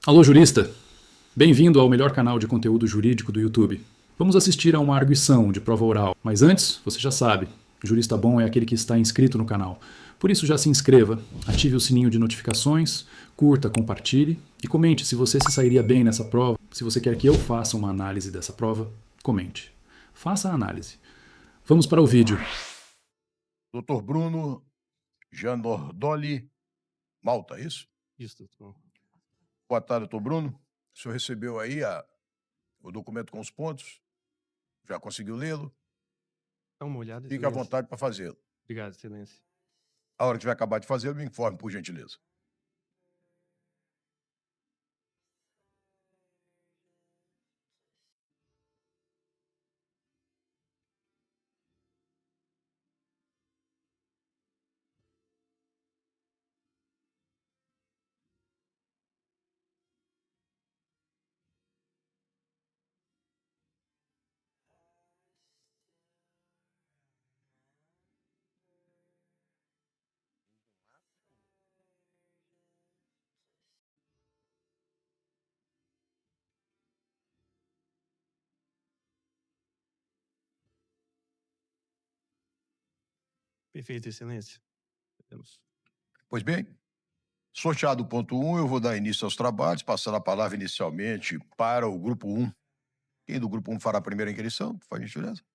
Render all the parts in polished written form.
Alô, jurista! Bem-vindo ao melhor canal de conteúdo jurídico do YouTube. Vamos assistir a uma arguição de prova oral, mas antes, você já sabe, jurista bom é aquele que está inscrito no canal. Por isso já se inscreva, ative o sininho de notificações, curta, compartilhe e comente se você se sairia bem nessa prova. Se você quer que eu faça uma análise dessa prova, comente. Faça a análise. Vamos para o vídeo. Dr. Bruno Gianordoli Malta, é isso? Isso, doutor. Boa tarde, doutor Bruno. O senhor recebeu aí o documento com os pontos? Já conseguiu lê-lo? Dá uma olhada, Fique à excelência. vontade para fazê-lo. Obrigado, excelência. A hora que tiver acabar de fazê-lo, me informe, por gentileza. Perfeito, excelência. Podemos. Pois bem, sorteado o ponto 1, eu vou dar início aos trabalhos, passando a palavra inicialmente para o grupo 1. Quem do grupo 1 fará a primeira inquirição? Por gentileza.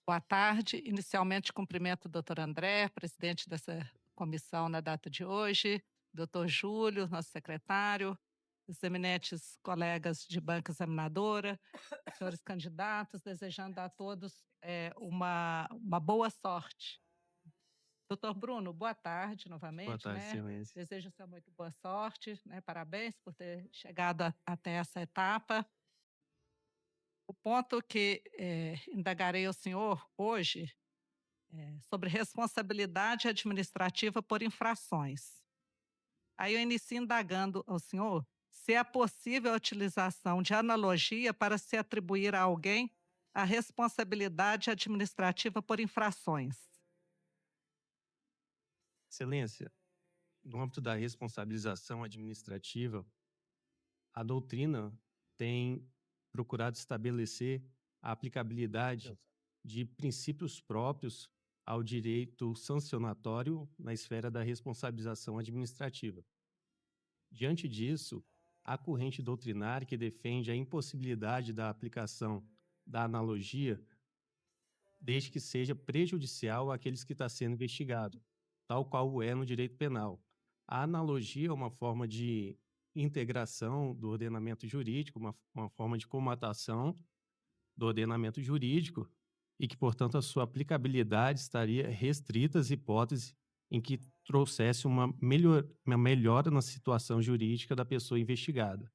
Boa tarde. Inicialmente, cumprimento o doutor André, presidente dessa comissão na data de hoje, doutor Júlio, nosso secretário, os eminentes colegas de banca examinadora, senhores candidatos, desejando a todos uma boa sorte. Doutor Bruno, boa tarde novamente. Boa tarde, excelência. Desejo a senhor muito boa sorte, parabéns por ter chegado até essa etapa. O ponto que indagarei ao senhor hoje é sobre responsabilidade administrativa por infrações. Aí eu inicio indagando ao senhor se é possível a utilização de analogia para se atribuir a alguém a responsabilidade administrativa por infrações. Excelência, no âmbito da responsabilização administrativa, a doutrina tem procurado estabelecer a aplicabilidade de princípios próprios ao direito sancionatório na esfera da responsabilização administrativa. Diante disso, a corrente doutrinária que defende a impossibilidade da aplicação da analogia, desde que seja prejudicial àqueles que está sendo investigado, tal qual é no direito penal. A analogia é uma forma de integração do ordenamento jurídico, uma forma de comatação do ordenamento jurídico e que, portanto, a sua aplicabilidade estaria restrita às hipóteses em que trouxesse uma melhora na situação jurídica da pessoa investigada.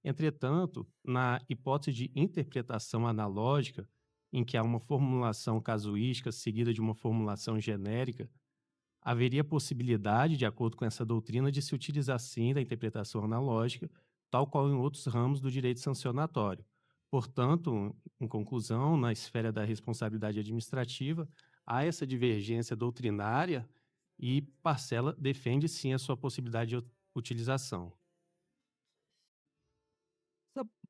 Entretanto, na hipótese de interpretação analógica, em que há uma formulação casuística seguida de uma formulação genérica, haveria possibilidade, de acordo com essa doutrina, de se utilizar sim da interpretação analógica, tal qual em outros ramos do direito sancionatório. Portanto, em conclusão, na esfera da responsabilidade administrativa, há essa divergência doutrinária e parcela defende sim a sua possibilidade de utilização.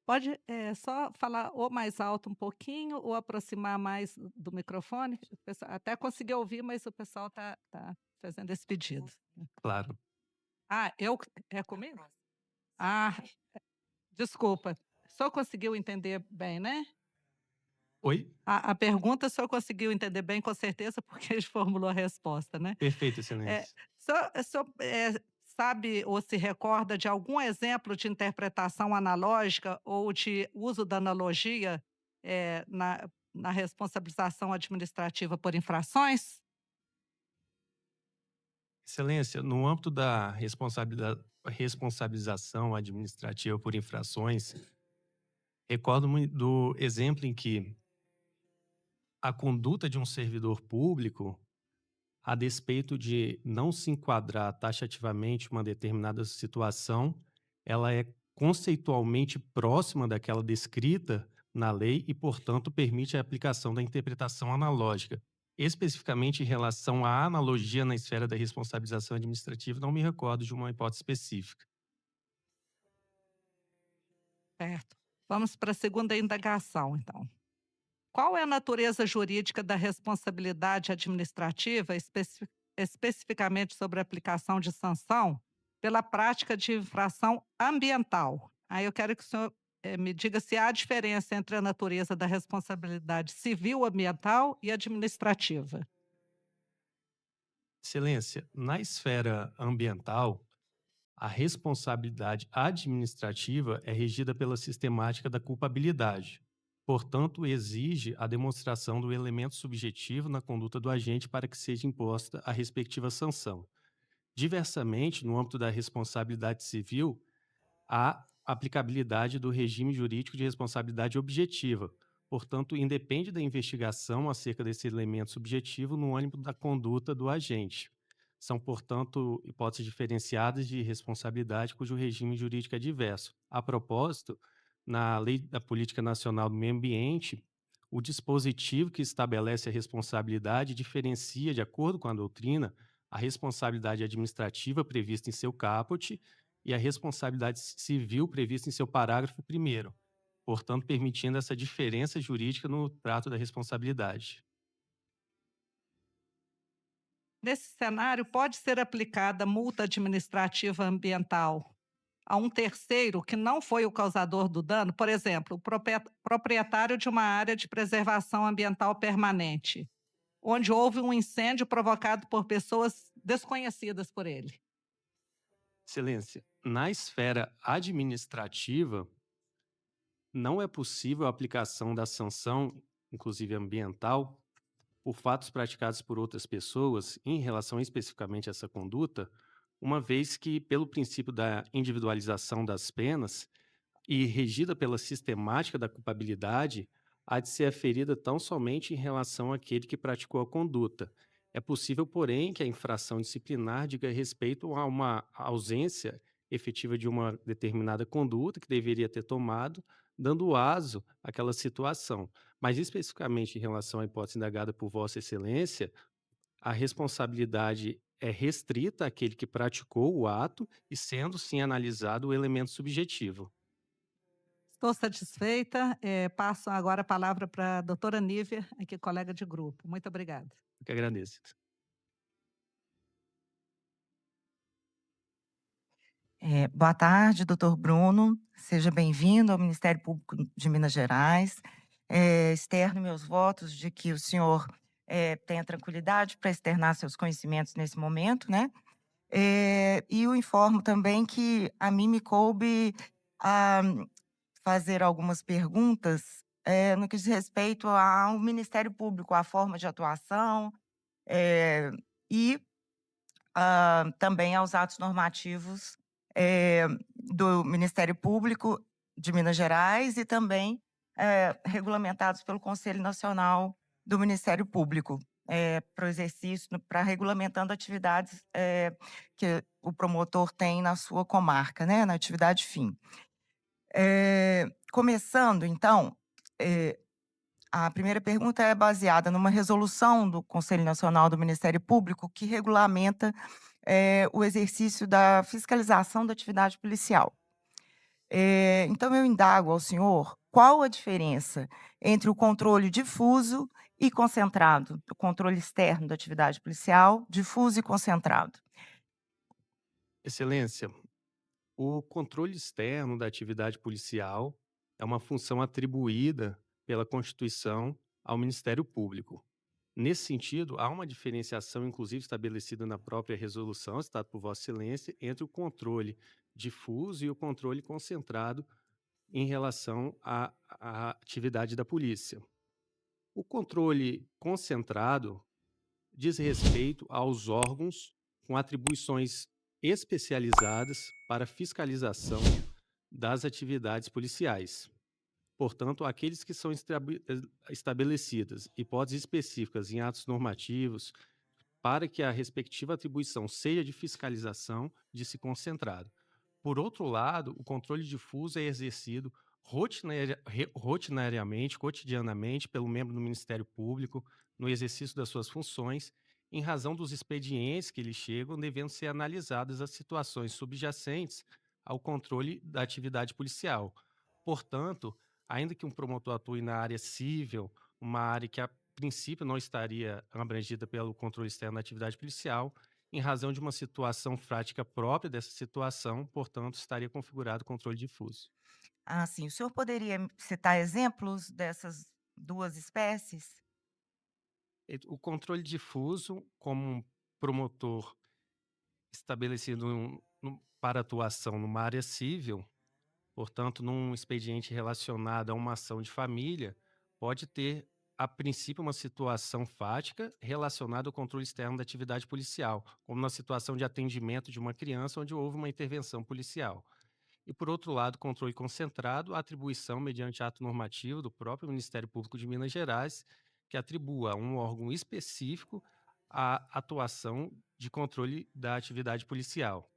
Pode só falar ou mais alto um pouquinho ou aproximar mais do microfone? Até consegui ouvir, mas o pessoal está fazendo esse pedido. Claro. É comigo? Ah, desculpa. O senhor conseguiu entender bem, né? Oi? A pergunta o senhor conseguiu entender bem, com certeza, porque ele formulou a resposta, né? Perfeito, excelência. O senhor sabe ou se recorda de algum exemplo de interpretação analógica ou de uso da analogia na responsabilização administrativa por infrações? Excelência, no âmbito da responsabilização administrativa por infrações, recordo-me do exemplo em que a conduta de um servidor público, a despeito de não se enquadrar taxativamente uma determinada situação, ela é conceitualmente próxima daquela descrita na lei e, portanto, permite a aplicação da interpretação analógica. Especificamente em relação à analogia na esfera da responsabilização administrativa, não me recordo de uma hipótese específica. Certo. Vamos para a segunda indagação, então. Qual é a natureza jurídica da responsabilidade administrativa, especificamente sobre a aplicação de sanção pela prática de infração ambiental? Aí eu quero que o senhor me diga se há diferença entre a natureza da responsabilidade civil ambiental e administrativa. Excelência, na esfera ambiental, a responsabilidade administrativa é regida pela sistemática da culpabilidade. Portanto, exige a demonstração do elemento subjetivo na conduta do agente para que seja imposta a respectiva sanção. Diversamente, no âmbito da responsabilidade civil, há aplicabilidade do regime jurídico de responsabilidade objetiva. Portanto, independe da investigação acerca desse elemento subjetivo no âmbito da conduta do agente. São, portanto, hipóteses diferenciadas de responsabilidade cujo regime jurídico é diverso. A propósito, na Lei da Política Nacional do Meio Ambiente, o dispositivo que estabelece a responsabilidade diferencia, de acordo com a doutrina, a responsabilidade administrativa prevista em seu caput e a responsabilidade civil prevista em seu parágrafo 1º, portanto, permitindo essa diferença jurídica no trato da responsabilidade. Nesse cenário, pode ser aplicada multa administrativa ambiental a um terceiro que não foi o causador do dano, por exemplo, o proprietário de uma área de preservação ambiental permanente, onde houve um incêndio provocado por pessoas desconhecidas por ele. Excelência, na esfera administrativa, não é possível a aplicação da sanção, inclusive ambiental, por fatos praticados por outras pessoas em relação especificamente a essa conduta, uma vez que, pelo princípio da individualização das penas e regida pela sistemática da culpabilidade, há de ser aferida tão somente em relação àquele que praticou a conduta. É possível, porém, que a infração disciplinar diga respeito a uma ausência efetiva de uma determinada conduta que deveria ter tomado, dando aso àquela situação. Mas, especificamente em relação à hipótese indagada por Vossa Excelência, a responsabilidade é restrita àquele que praticou o ato e sendo, sim, analisado o elemento subjetivo. Estou satisfeita. Passo agora a palavra para a doutora Nívia, aqui colega de grupo. Muito obrigada. Eu que agradeço. Boa tarde, doutor Bruno. Seja bem-vindo ao Ministério Público de Minas Gerais. Externo meus votos de que o senhor tenha tranquilidade para externar seus conhecimentos nesse momento, né? E o informo também que a mim me coube a fazer algumas perguntas no que diz respeito ao Ministério Público, à forma de atuação e também aos atos normativos do Ministério Público de Minas Gerais e também regulamentados pelo Conselho Nacional do Ministério Público, para o exercício, para regulamentando atividades que o promotor tem na sua comarca, né, na atividade fim. Começando, então, a primeira pergunta é baseada numa resolução do Conselho Nacional do Ministério Público que regulamenta o exercício da fiscalização da atividade policial. Então, eu indago ao senhor qual a diferença entre o controle difuso e concentrado, o controle externo da atividade policial, difuso e concentrado. Excelência, o controle externo da atividade policial é uma função atribuída pela Constituição ao Ministério Público. Nesse sentido, há uma diferenciação, inclusive estabelecida na própria resolução, citada por Vossa Excelência, entre o controle difuso e o controle concentrado em relação à atividade da polícia. O controle concentrado diz respeito aos órgãos com atribuições especializadas para fiscalização das atividades policiais. Portanto, aqueles que são estabelecidas hipóteses específicas em atos normativos para que a respectiva atribuição seja de fiscalização, de se concentrado. Por outro lado, o controle difuso é exercido rotinariamente, cotidianamente, pelo membro do Ministério Público, no exercício das suas funções, em razão dos expedientes que lhe chegam, devendo ser analisadas as situações subjacentes ao controle da atividade policial. Portanto, ainda que um promotor atue na área civil, uma área que a princípio não estaria abrangida pelo controle externo da atividade policial, em razão de uma situação prática própria dessa situação, portanto, estaria configurado controle difuso. Ah, sim. O senhor poderia me citar exemplos dessas 2 espécies? O controle difuso, como um promotor estabelecido para atuação numa área civil, portanto, num expediente relacionado a uma ação de família, pode ter, a princípio, uma situação fática relacionada ao controle externo da atividade policial, como na situação de atendimento de uma criança onde houve uma intervenção policial. E, por outro lado, controle concentrado, a atribuição mediante ato normativo do próprio Ministério Público de Minas Gerais, que atribua a um órgão específico a atuação de controle da atividade policial.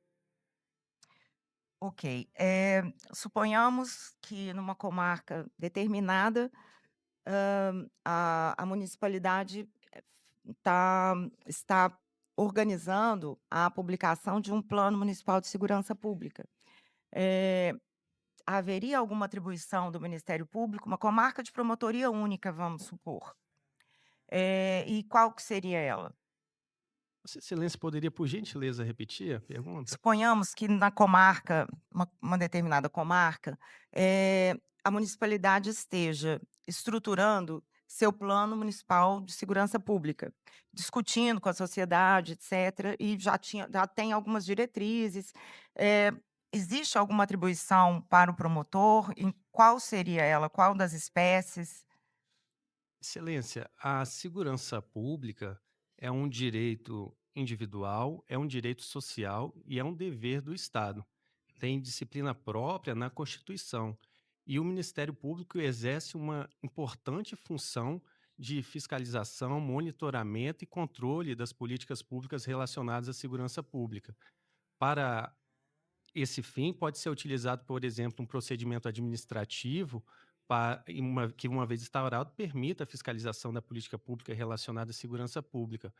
Ok. Suponhamos que numa comarca determinada, a municipalidade está organizando a publicação de um plano municipal de segurança pública. Eh, Haveria alguma atribuição do Ministério Público, uma comarca de promotoria única, vamos supor. E qual que seria ela? Vossa Excelência poderia, por gentileza, repetir a pergunta? Suponhamos que na comarca, uma determinada comarca, a municipalidade esteja estruturando seu plano municipal de segurança pública, discutindo com a sociedade, etcétera, e já tem algumas diretrizes. Eh, Existe alguma atribuição para o promotor? Em qual seria ela? Qual das espécies? Excelência, a segurança pública é um direito individual, é um direito social e é um dever do Estado. Tem disciplina própria na Constituição. E o Ministério Público exerce uma importante função de fiscalização, monitoramento e controle das políticas públicas relacionadas à segurança pública. Para esse fim, pode ser utilizado, por exemplo, um procedimento administrativo que, uma vez instaurado, permita a fiscalização da política pública relacionada à segurança pública.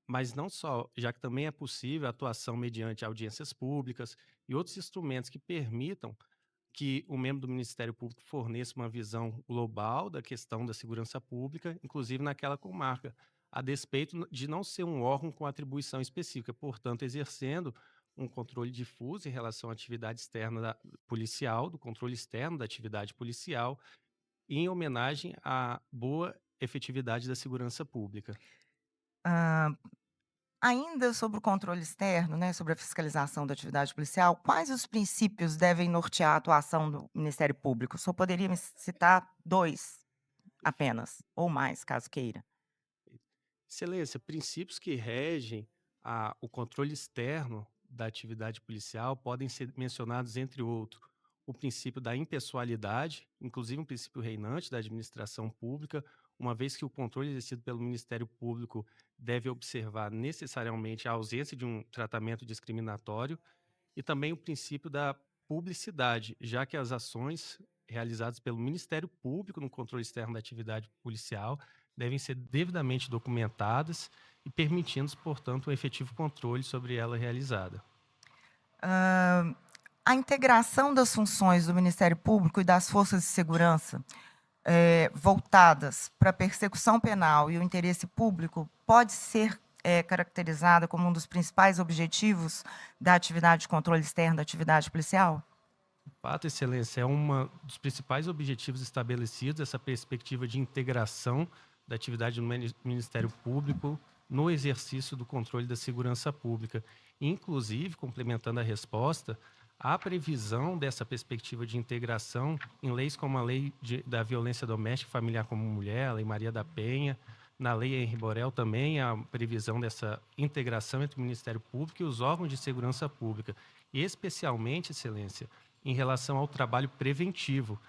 Mas não só, já que também é possível a atuação mediante audiências públicas e outros instrumentos que permitam que o membro do Ministério Público forneça uma visão global da questão da segurança pública, inclusive naquela comarca, a despeito de não ser um órgão com atribuição específica, portanto, exercendo um controle difuso em relação à atividade externa policial, do controle externo da atividade policial, em homenagem à boa efetividade da segurança pública. Hã, Ainda sobre o controle externo, né, sobre a fiscalização da atividade policial, quais os princípios devem nortear a atuação do Ministério Público? O senhor poderia me citar 2 apenas, ou mais, caso queira? Excelência, princípios que regem o controle externo da atividade policial podem ser mencionados, entre outros, o princípio da impessoalidade, inclusive um princípio reinante da administração pública, uma vez que o controle exercido pelo Ministério Público deve observar necessariamente a ausência de um tratamento discriminatório, e também o princípio da publicidade, já que as ações realizadas pelo Ministério Público no controle externo da atividade policial devem ser devidamente documentadas e permitindo, portanto, um efetivo controle sobre ela realizada. Hã, a integração das funções do Ministério Público e das forças de segurança, voltadas para a persecução penal e o interesse público, pode ser, caracterizada como um dos principais objetivos da atividade de controle externo da atividade policial? Fato, Excelência, é um dos principais objetivos estabelecidos, essa perspectiva de integração da atividade do Ministério Público no exercício do controle da segurança pública. Inclusive, complementando a resposta, há previsão dessa perspectiva de integração em leis como a Lei da Violência Doméstica e Familiar como Mulher, a Lei Maria da Penha, na Lei Henri Borel também há previsão dessa integração entre o Ministério Público e os órgãos de segurança pública, e especialmente, Excelência, em relação ao trabalho preventivo.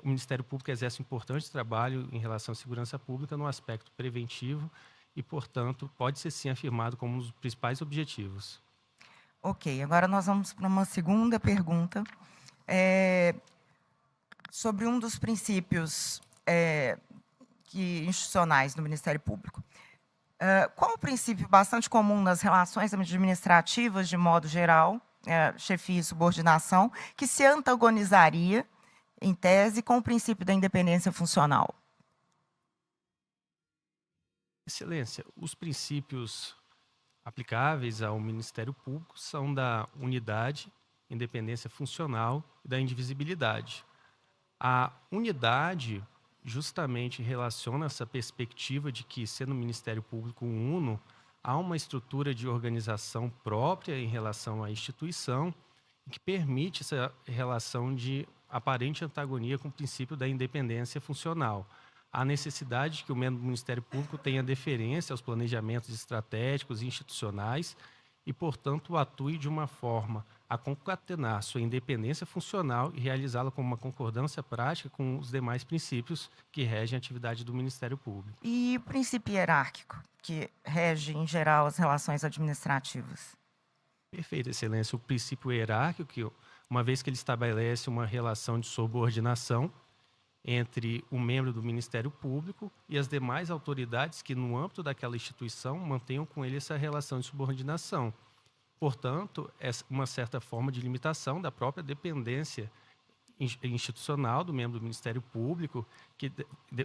O Ministério Público exerce um importante trabalho em relação à segurança pública no aspecto preventivo e, portanto, pode ser sim afirmado como um dos principais objetivos. Ok, agora nós vamos para uma segunda pergunta. sobre um dos princípios institucionais do Ministério Público. Qual o princípio bastante comum nas relações administrativas, de modo geral, chefia e subordinação, que se antagonizaria, em tese, com o princípio da independência funcional? Excelência, os princípios aplicáveis ao Ministério Público são da unidade, independência funcional e da indivisibilidade. A unidade justamente relaciona essa perspectiva de que, sendo o Ministério Público uno, há uma estrutura de organização própria em relação à instituição que permite essa relação de aparente antagonia com o princípio da independência funcional. A necessidade de que o membro do Ministério Público tenha deferência aos planejamentos estratégicos e institucionais e, portanto, atue de uma forma a concatenar sua independência funcional e realizá-la como uma concordância prática com os demais princípios que regem a atividade do Ministério Público. E o princípio hierárquico, que rege, em geral, as relações administrativas? Perfeito, Excelência. O princípio hierárquico, que, uma vez que ele estabelece uma relação de subordinação entre o membro do Ministério Público e as demais autoridades que, no âmbito daquela instituição, mantenham com ele essa relação de subordinação. Portanto, é uma certa forma de limitação da própria dependência institucional do membro do Ministério Público, que,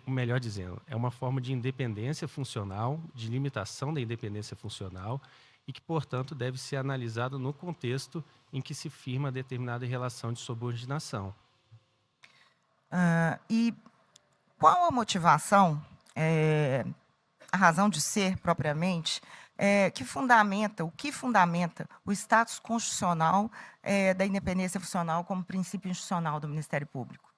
melhor dizendo, é uma forma de independência funcional, de limitação da independência funcional, e que, portanto, deve ser analisado no contexto em que se firma determinada relação de subordinação. E qual a motivação, a razão de ser propriamente, o que fundamenta o status constitucional da independência funcional como princípio institucional do Ministério Público?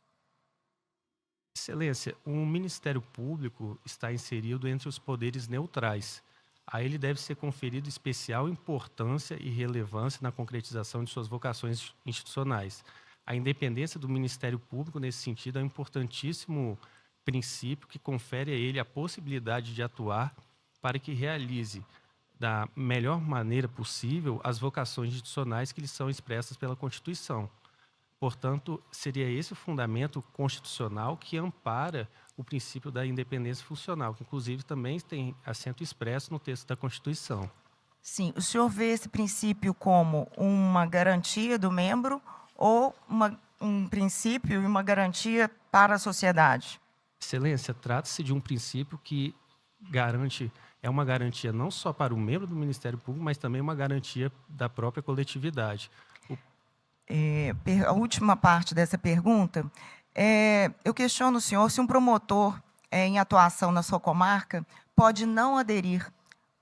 Excelência, o Ministério Público está inserido entre os poderes neutrais. A ele deve ser conferido especial importância e relevância na concretização de suas vocações institucionais. A independência do Ministério Público, nesse sentido, é um importantíssimo princípio que confere a ele a possibilidade de atuar para que realize da melhor maneira possível as vocações institucionais que lhe são expressas pela Constituição. Portanto, seria esse o fundamento constitucional que ampara o princípio da independência funcional, que inclusive também tem assento expresso no texto da Constituição. Sim, o senhor vê esse princípio como uma garantia do membro ou um princípio e uma garantia para a sociedade? Excelência, trata-se de um princípio que é uma garantia não só para o membro do Ministério Público, mas também uma garantia da própria coletividade. A última parte dessa pergunta, eu questiono o senhor se um promotor em atuação na sua comarca pode não aderir,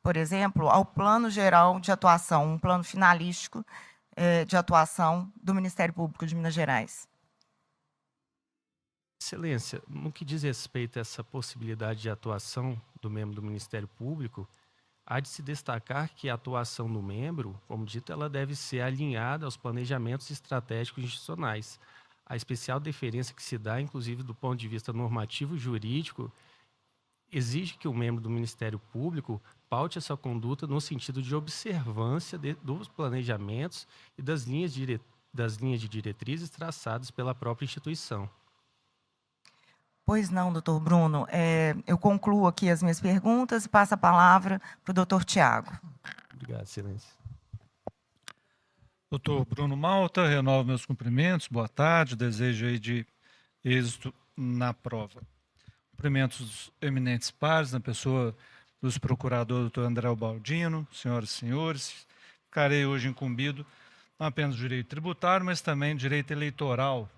por exemplo, ao plano geral de atuação, um plano finalístico de atuação do Ministério Público de Minas Gerais. Excelência, no que diz respeito a essa possibilidade de atuação do membro do Ministério Público, há de se destacar que a atuação do membro, como dito, ela deve ser alinhada aos planejamentos estratégicos institucionais. A especial deferência que se dá, inclusive do ponto de vista normativo e jurídico, exige que o membro do Ministério Público paute essa conduta no sentido de observância dos planejamentos e das linhas de diretrizes traçadas pela própria instituição. Pois não, doutor Bruno. Eu concluo aqui as minhas perguntas e passo a palavra para o doutor Tiago. Obrigado, Excelência. Doutor Bruno Malta, renovo meus cumprimentos, boa tarde, desejo aí de êxito na prova. Cumprimentos dos eminentes pares, na pessoa dos procuradores, doutor André Baldino, senhoras e senhores. Ficarei hoje incumbido não apenas do direito tributário, mas também do direito eleitoral,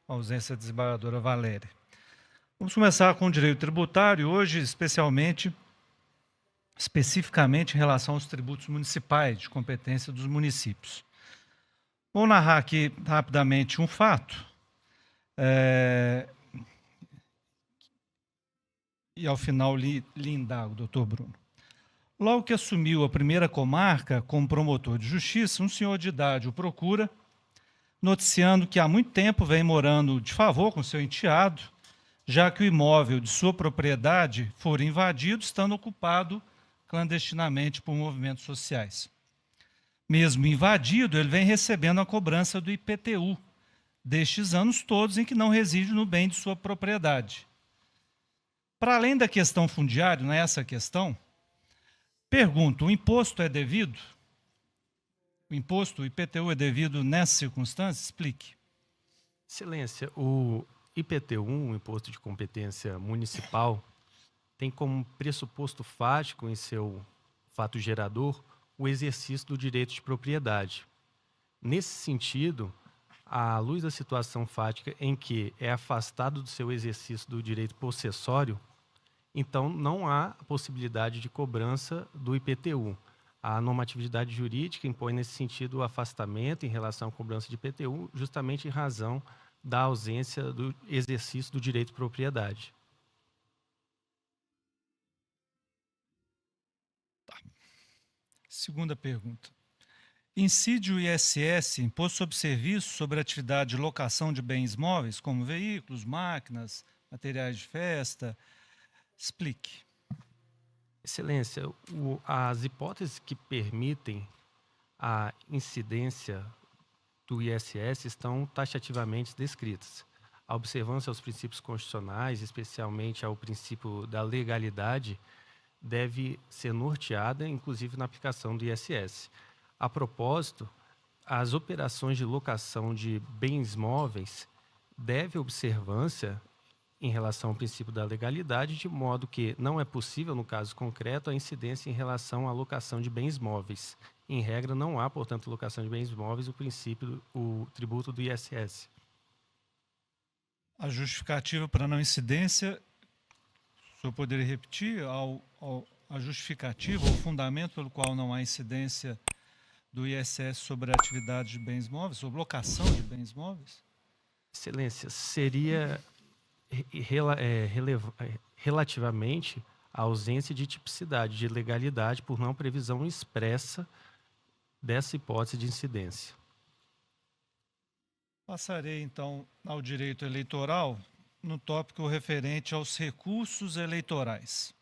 com a ausência da desembargadora Valéria. Vamos começar com o direito tributário, hoje especificamente em relação aos tributos municipais, de competência dos municípios. Vou narrar aqui rapidamente um fato, e ao final lhe indago, doutor Bruno. Logo que assumiu a primeira comarca como promotor de justiça, um senhor de idade o procura, noticiando que há muito tempo vem morando de favor com seu enteado, já que o imóvel de sua propriedade fora invadido, estando ocupado clandestinamente por movimentos sociais. Mesmo invadido, ele vem recebendo a cobrança do IPTU, destes anos todos em que não reside no bem de sua propriedade. Para além da questão fundiária, não é essa a questão, pergunto, o imposto é devido? O imposto, o IPTU é devido nessa circunstância? Explique. Excelência, o IPTU, o Imposto de Competência Municipal, tem como pressuposto fático em seu fato gerador o exercício do direito de propriedade. Nesse sentido, à luz da situação fática em que é afastado do seu exercício do direito possessório, então não há possibilidade de cobrança do IPTU. A normatividade jurídica impõe nesse sentido o afastamento em relação à cobrança de IPTU, justamente em razão da ausência do exercício do direito de propriedade. Segunda pergunta. Incide o ISS, Imposto sobre Serviços, sobre a atividade de locação de bens móveis, como veículos, máquinas, materiais de festa? Explique. Excelência, as hipóteses que permitem a incidência do ISS estão taxativamente descritas. A observância aos princípios constitucionais, especialmente ao princípio da legalidade, deve ser norteada, inclusive na aplicação do ISS. A propósito, as operações de locação de bens móveis devem observância em relação ao princípio da legalidade, de modo que não é possível, no caso concreto, a incidência em relação à locação de bens móveis. Em regra, não há, portanto, locação de bens móveis, o tributo do ISS. A justificativa para não incidência, o senhor poderia repetir a justificativa, o fundamento pelo qual não há incidência do ISS sobre a atividade de bens móveis, sobre locação de bens móveis? Excelência, seria relativamente à ausência de tipicidade, de legalidade, por não previsão expressa dessa hipótese de incidência. Passarei, então, ao direito eleitoral, no tópico referente aos recursos eleitorais.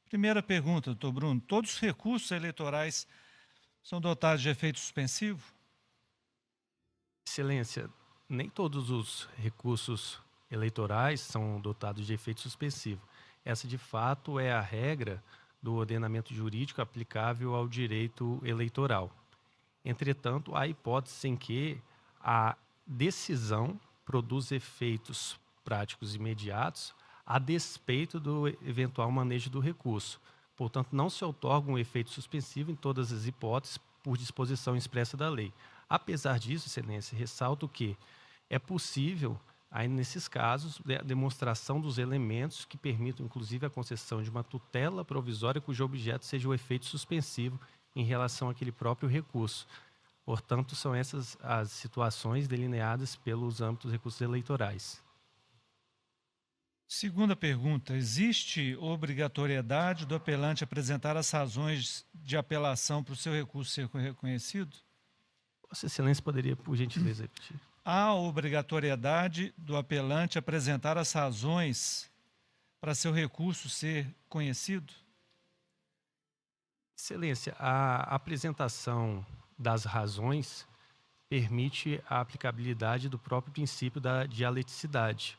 Primeira pergunta, doutor Bruno. Todos os recursos eleitorais são dotados de efeito suspensivo? Excelência, nem todos os recursos eleitorais são dotados de efeito suspensivo. Essa, de fato, é a regra do ordenamento jurídico aplicável ao direito eleitoral. Entretanto, há hipóteses em que a decisão produz efeitos práticos imediatos a despeito do eventual manejo do recurso. Portanto, não se outorga um efeito suspensivo em todas as hipóteses por disposição expressa da lei. Apesar disso, Excelência, ressalto que é possível, aí nesses casos, a demonstração dos elementos que permitam, inclusive, a concessão de uma tutela provisória cujo objeto seja o efeito suspensivo em relação àquele próprio recurso. Portanto, são essas as situações delineadas pelos âmbitos dos recursos eleitorais. Segunda pergunta. Existe obrigatoriedade do apelante apresentar as razões de apelação para o seu recurso ser reconhecido? Vossa Excelência poderia, por gentileza, repetir? Há obrigatoriedade do apelante apresentar as razões para seu recurso ser conhecido? Excelência, a apresentação das razões permite a aplicabilidade do próprio princípio da dialeticidade.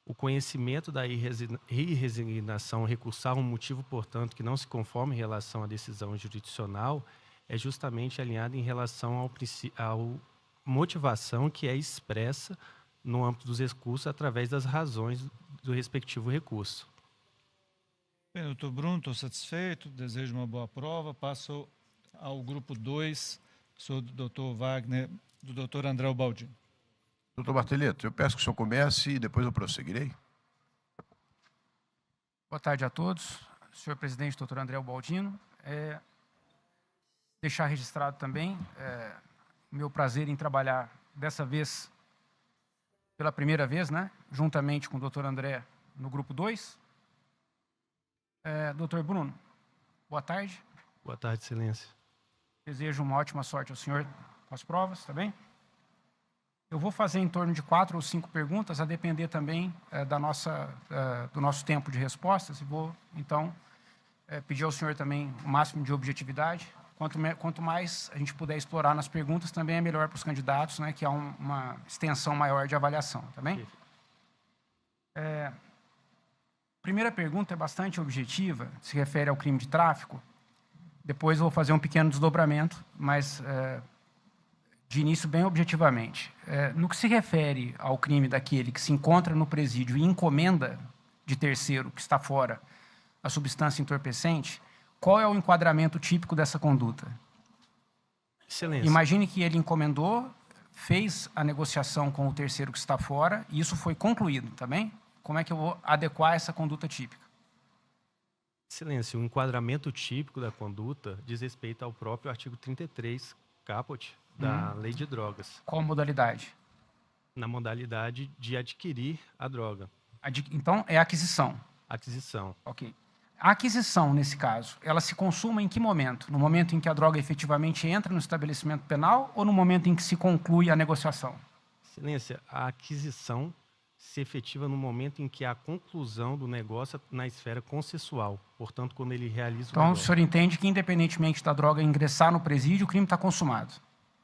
O conhecimento da irresignação recursal, um motivo, portanto, que não se conforma em relação à decisão jurisdicional, é justamente alinhado em relação ao motivação que é expressa no âmbito dos recursos através das razões do respectivo recurso. Bem, doutor Bruno, estou satisfeito, desejo uma boa prova. Passo ao grupo 2, sou do doutor Wagner, do doutor André Baldino. Doutor Bartolito, eu peço que o senhor comece e depois eu prosseguirei. Boa tarde a todos. Senhor presidente, doutor André Baldino. Deixar registrado também o meu prazer em trabalhar dessa vez, pela primeira vez, né, juntamente com o doutor André no grupo 2. Doutor Bruno, boa tarde. Boa tarde, Excelência. Desejo uma ótima sorte ao senhor com as provas, tá bem? Eu vou fazer em torno de 4 ou 5 perguntas, a depender também do nosso tempo de respostas, e vou, então, pedir ao senhor também o máximo de objetividade Quanto mais a gente puder explorar nas perguntas, também é melhor para os candidatos, né, que há uma extensão maior de avaliação, tá bem? Primeira pergunta é bastante objetiva, se refere ao crime de tráfico. Depois eu vou fazer um pequeno desdobramento, mas de início bem objetivamente. No que se refere ao crime daquele que se encontra no presídio e encomenda de terceiro que está fora a substância entorpecente, qual é o enquadramento típico dessa conduta? Excelência. Imagine que ele encomendou, fez a negociação com o terceiro que está fora e isso foi concluído, tá bem? Como é que eu vou adequar essa conduta típica? Excelência, o enquadramento típico da conduta diz respeito ao próprio artigo 33, caput, da Lei de Drogas, Qual modalidade? na modalidade de adquirir a droga, Então, é aquisição. aquisição. Ok. A aquisição, nesse caso, ela se consuma em que momento? No momento em que a droga efetivamente entra no estabelecimento penal ou no momento em que se conclui a negociação? Excelência, a aquisição se efetiva no momento em que há a conclusão do negócio na esfera consensual. Portanto, quando ele realiza o Então, o negócio. senhor entende que, independentemente da droga ingressar no presídio, o crime está consumado.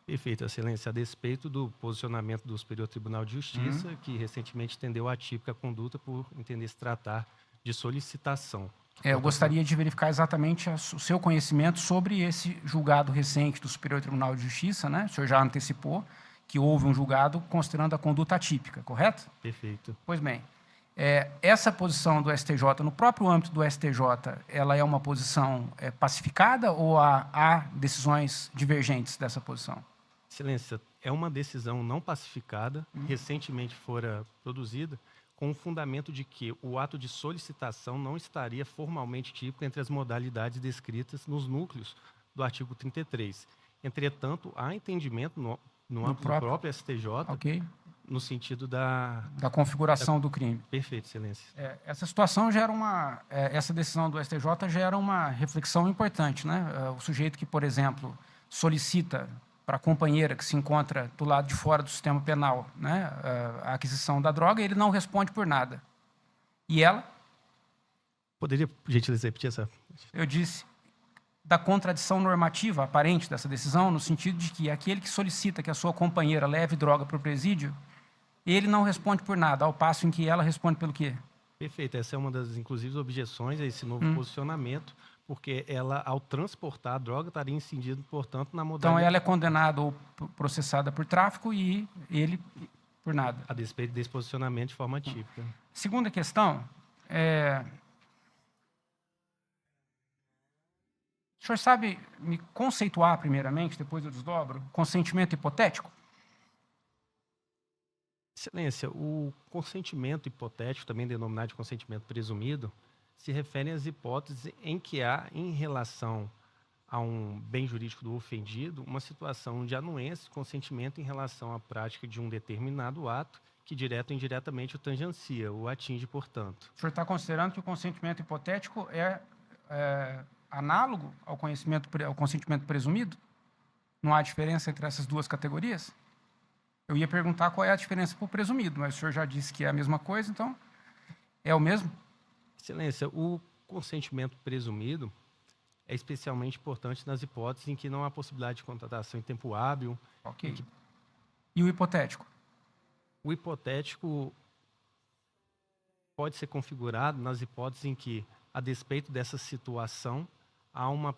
Perfeito, Excelência. A despeito do posicionamento do Superior Tribunal de Justiça, que recentemente entendeu a atípica conduta por entender se tratar de solicitação. Eu gostaria de verificar exatamente o seu conhecimento sobre esse julgado recente do Superior Tribunal de Justiça, né? O senhor já antecipou que houve um julgado considerando a conduta atípica, correto? Perfeito. Pois bem, essa posição do STJ, no próprio âmbito do STJ, ela é uma posição pacificada ou há decisões divergentes dessa posição? Excelência, é uma decisão não pacificada, recentemente fora produzida, com o fundamento de que o ato de solicitação não estaria formalmente típico entre as modalidades descritas nos núcleos do artigo 33. Entretanto, há entendimento no âmbito do próprio STJ, Ok. no sentido da... Da configuração do crime. Perfeito, Excelência. Essa situação gera essa decisão do STJ gera uma reflexão importante, né? O sujeito que, por exemplo, solicita para a companheira que se encontra do lado de fora do sistema penal, né, a aquisição da droga, ele não responde por nada. E ela? Poderia, por gentileza, repetir essa? Eu disse da contradição normativa aparente dessa decisão, no sentido de que aquele que solicita que a sua companheira leve droga para o presídio, ele não responde por nada, ao passo em que ela responde pelo quê? Perfeito. Essa é uma das, inclusive, objeções a esse novo posicionamento, porque ela, ao transportar a droga, estaria incidindo, portanto, na modalidade... Então, ela é condenada ou processada por tráfico e ele por nada. A despeito desse posicionamento de forma típica. Segunda questão, o senhor sabe me conceituar, primeiramente, depois eu desdobro, consentimento hipotético? Excelência, o consentimento hipotético, também denominado de consentimento presumido, se refere às hipóteses em que há, em relação a um bem jurídico do ofendido, uma situação de anuência de consentimento em relação à prática de um determinado ato que, direto ou indiretamente, o tangencia, o atinge, portanto. O senhor está considerando que o consentimento hipotético é análogo ao consentimento presumido? Não há diferença entre essas duas categorias? Eu ia perguntar qual é a diferença para o presumido, mas o senhor já disse que é a mesma coisa, então é o mesmo? Excelência, o consentimento presumido é especialmente importante nas hipóteses em que não há possibilidade de contratação em tempo hábil. Ok. E o hipotético? O hipotético pode ser configurado nas hipóteses em que, a despeito dessa situação, há uma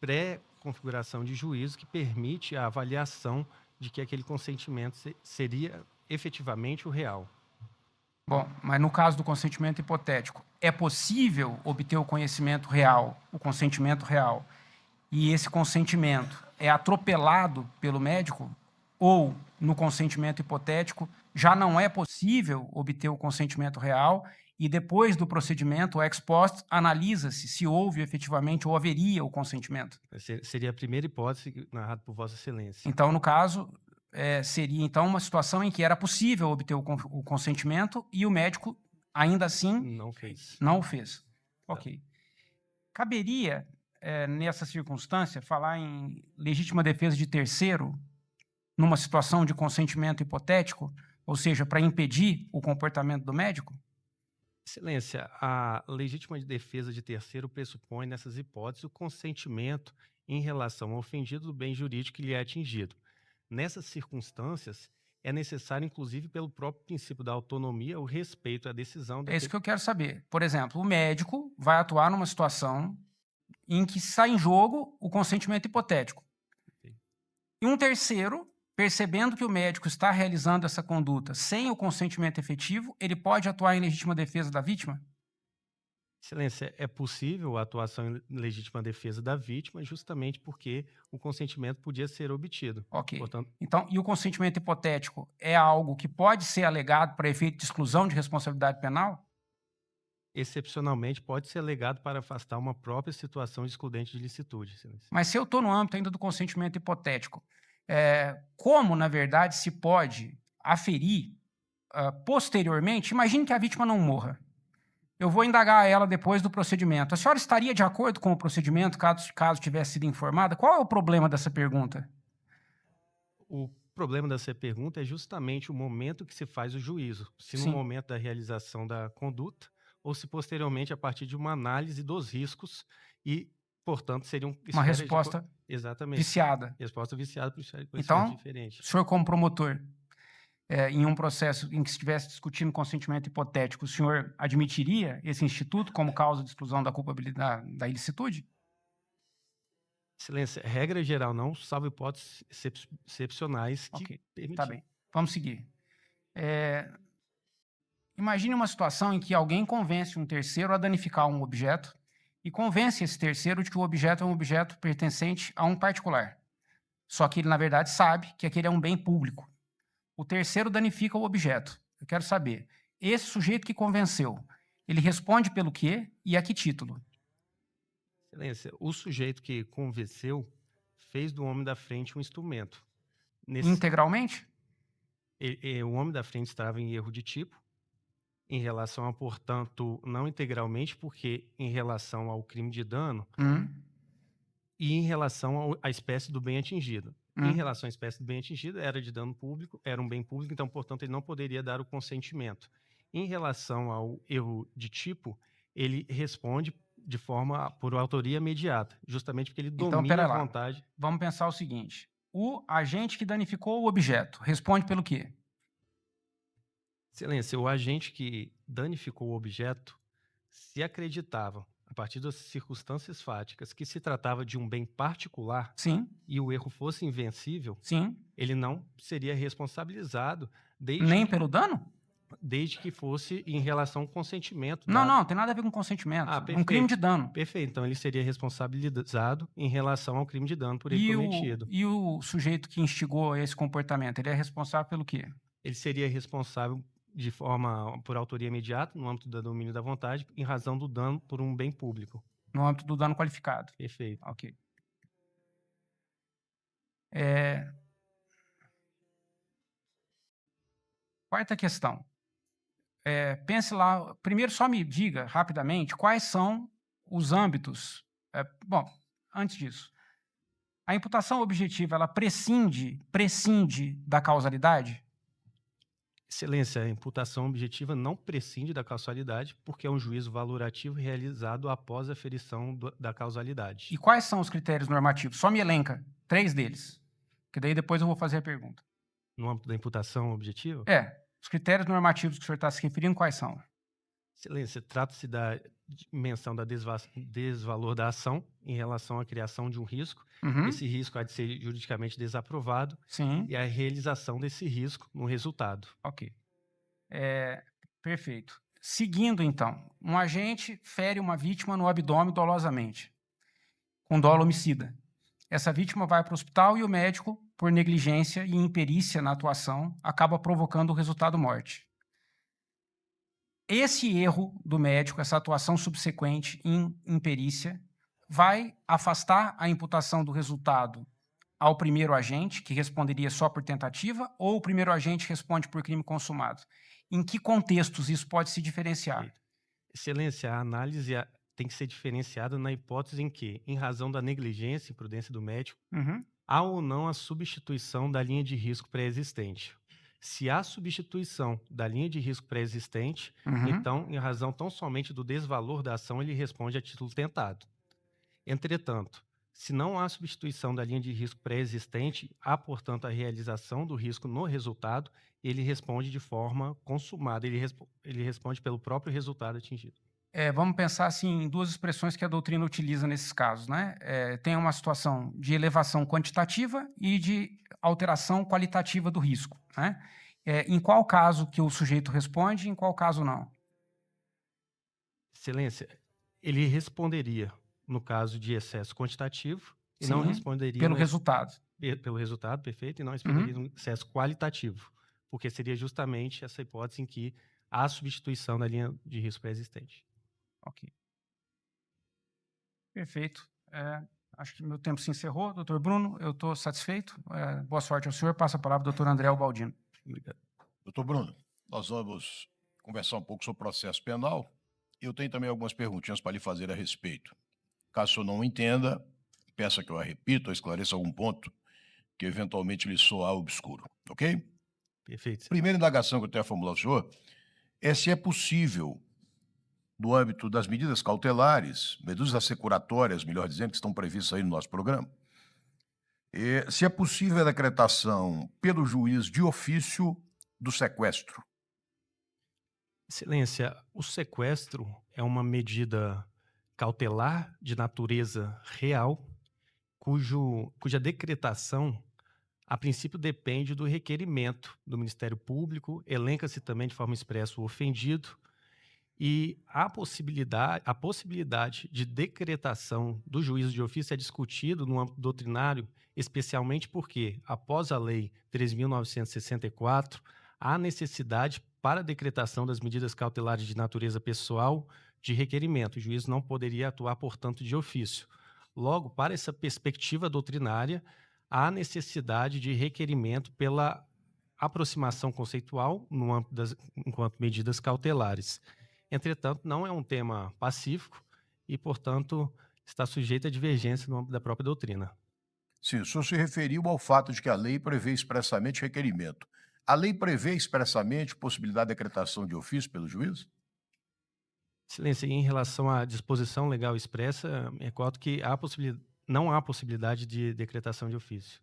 pré-configuração de juízo que permite a avaliação de que aquele consentimento seria efetivamente o real. Bom, mas no caso do consentimento hipotético, é possível obter o conhecimento real, o consentimento real, e esse consentimento é atropelado pelo médico? Ou, no consentimento hipotético, já não é possível obter o consentimento real e depois do procedimento, o ex post, analisa-se se houve efetivamente ou haveria o consentimento? Seria a primeira hipótese narrada por Vossa Excelência. Então, no caso, seria então uma situação em que era possível obter o consentimento e o médico, ainda assim, Não fez. não o fez. Ok. Caberia, nessa circunstância, falar em legítima defesa de terceiro numa situação de consentimento hipotético, ou seja, para impedir o comportamento do médico? Excelência, a legítima defesa de terceiro pressupõe, nessas hipóteses, o consentimento em relação ao ofendido do bem jurídico que lhe é atingido. Nessas circunstâncias, é necessário, inclusive, pelo próprio princípio da autonomia, o respeito à decisão É isso daquele... que eu quero saber. Por exemplo, o médico vai atuar numa situação em que está em jogo o consentimento hipotético. E um terceiro, percebendo que o médico está realizando essa conduta sem o consentimento efetivo, ele pode atuar em legítima defesa da vítima? Excelência, é possível a atuação em legítima defesa da vítima justamente porque o consentimento podia ser obtido. Ok. Portanto, Então, e o consentimento hipotético é algo que pode ser alegado para efeito de exclusão de responsabilidade penal? excepcionalmente, pode ser alegado para afastar uma própria situação de excludente de licitude, Excelência. Mas se eu estou no âmbito ainda do consentimento hipotético, como, na verdade, se pode aferir posteriormente? Imagine que a vítima não morra. Eu vou indagar ela depois do procedimento. A senhora estaria de acordo com o procedimento caso tivesse sido informada? Qual é o problema dessa pergunta? O problema dessa pergunta é justamente o momento que se faz o juízo. Se no Sim. momento da realização da conduta ou se posteriormente a partir de uma análise dos riscos e, portanto, seria Uma resposta exatamente. viciada. Resposta viciada por Então, diferente. o senhor, como promotor, em um processo em que estivesse discutindo consentimento hipotético, o senhor admitiria esse instituto como causa de exclusão da culpabilidade da ilicitude? Excelência, regra geral não, salvo hipóteses excepcionais que Ok, permitem. tá bem. Vamos seguir. Imagine uma situação em que alguém convence um terceiro a danificar um objeto e convence esse terceiro de que o objeto é um objeto pertencente a um particular. Só que ele, na verdade, sabe que aquele é um bem público. O terceiro danifica o objeto. Eu quero saber, esse sujeito que convenceu, ele responde pelo quê e a que título? Excelência, o sujeito que convenceu fez do homem da frente um instrumento. Integralmente? O homem da frente estava em erro de tipo, em relação a, portanto, não integralmente, porque em relação ao crime de dano e em relação à espécie do bem atingido. Em relação à espécie do bem atingido, era de dano público, era um bem público, então, portanto, ele não poderia dar o consentimento. Em relação ao erro de tipo, ele responde de forma por autoria imediata, justamente porque ele domina a vontade. Vamos pensar o seguinte: o agente que danificou o objeto responde pelo quê? Excelência, o agente que danificou o objeto se acreditava, a partir das circunstâncias fáticas, que se tratava de um bem particular. Sim. E o erro fosse invencível. Sim. Ele não seria responsabilizado nem pelo dano? Desde que fosse em relação ao consentimento. Não tem nada a ver com consentimento. Um crime de dano. Perfeito. Então, ele seria responsabilizado em relação ao crime de dano por ele cometido. E o sujeito que instigou esse comportamento, ele é responsável pelo quê? Ele seria responsável de forma por autoria imediata, no âmbito do domínio da vontade, em razão do dano por um bem público. No âmbito do dano qualificado. Perfeito. Ok. Quarta questão. Pense lá, primeiro só me diga rapidamente quais são os âmbitos. Bom, antes disso, a imputação objetiva, ela prescinde da causalidade? Excelência, a imputação objetiva não prescinde da causalidade, porque é um juízo valorativo realizado após a aferição da causalidade. E quais são os critérios normativos? Só me elenca 3 deles, que daí depois eu vou fazer a pergunta. No âmbito da imputação objetiva? Os critérios normativos que o senhor está se referindo, quais são? Excelência, trata-se da dimensão da desvalor da ação em relação à criação de um risco. Esse risco há de ser juridicamente desaprovado. Sim. E a realização desse risco no resultado. Ok. Perfeito. Seguindo, então, um agente fere uma vítima no abdômen dolosamente, com dolo homicida. Essa vítima vai para o hospital e o médico, por negligência e imperícia na atuação, acaba provocando o resultado morte. Esse erro do médico, essa atuação subsequente em imperícia, vai afastar a imputação do resultado ao primeiro agente, que responderia só por tentativa, ou o primeiro agente responde por crime consumado? Em que contextos isso pode se diferenciar? Excelência, a análise tem que ser diferenciada na hipótese em que, em razão da negligência e imprudência do médico, há ou não a substituição da linha de risco pré-existente. se há substituição da linha de risco pré-existente, então, em razão tão somente do desvalor da ação, ele responde a título tentado. Entretanto, se não há substituição da linha de risco pré-existente, há, portanto, a realização do risco no resultado, ele responde de forma consumada, ele responde pelo próprio resultado atingido. Vamos pensar assim, em duas expressões que a doutrina utiliza nesses casos, né? Tem uma situação de elevação quantitativa e de alteração qualitativa do risco, né? Em qual caso que o sujeito responde e em qual caso não? Excelência, ele responderia no caso de excesso quantitativo e não Sim, responderia pelo resultado. pelo resultado, perfeito, e não responderia no excesso qualitativo, porque seria justamente essa hipótese em que há substituição da linha de risco pré-existente. Ok. Perfeito. Acho que meu tempo se encerrou. Doutor Bruno, eu estou satisfeito. Boa sorte ao senhor. Passa a palavra ao doutor André Ubaldino. Obrigado. Doutor Bruno, nós vamos conversar um pouco sobre o processo penal. Eu tenho também algumas perguntinhas para lhe fazer a respeito. Caso o senhor não entenda, peça que eu a repita ou esclareça algum ponto que eventualmente lhe soar obscuro, ok? Perfeito. Primeira indagação que eu tenho a formular ao senhor é se é possível, no âmbito das medidas cautelares, medidas assecuratórias, melhor dizendo, que estão previstas aí no nosso programa, se é possível a decretação pelo juiz de ofício do sequestro. Excelência, o sequestro é uma medida cautelar de natureza real, cuja decretação, a princípio, depende do requerimento do Ministério Público, elenca-se também de forma expressa o ofendido, e a possibilidade de decretação do juízo de ofício é discutido no âmbito doutrinário, especialmente porque, após a Lei 3.964, há necessidade para a decretação das medidas cautelares de natureza pessoal de requerimento. O juiz não poderia atuar, portanto, de ofício. Logo, para essa perspectiva doutrinária, há necessidade de requerimento pela aproximação conceitual no âmbito enquanto medidas cautelares. Entretanto, não é um tema pacífico e, portanto, está sujeito a divergência no âmbito da própria doutrina. Sim, o senhor se referiu ao fato de que a lei prevê expressamente requerimento. A lei prevê expressamente possibilidade de decretação de ofício pelo juiz? Excelência, em relação à disposição legal expressa, me recordo que não há possibilidade de decretação de ofício.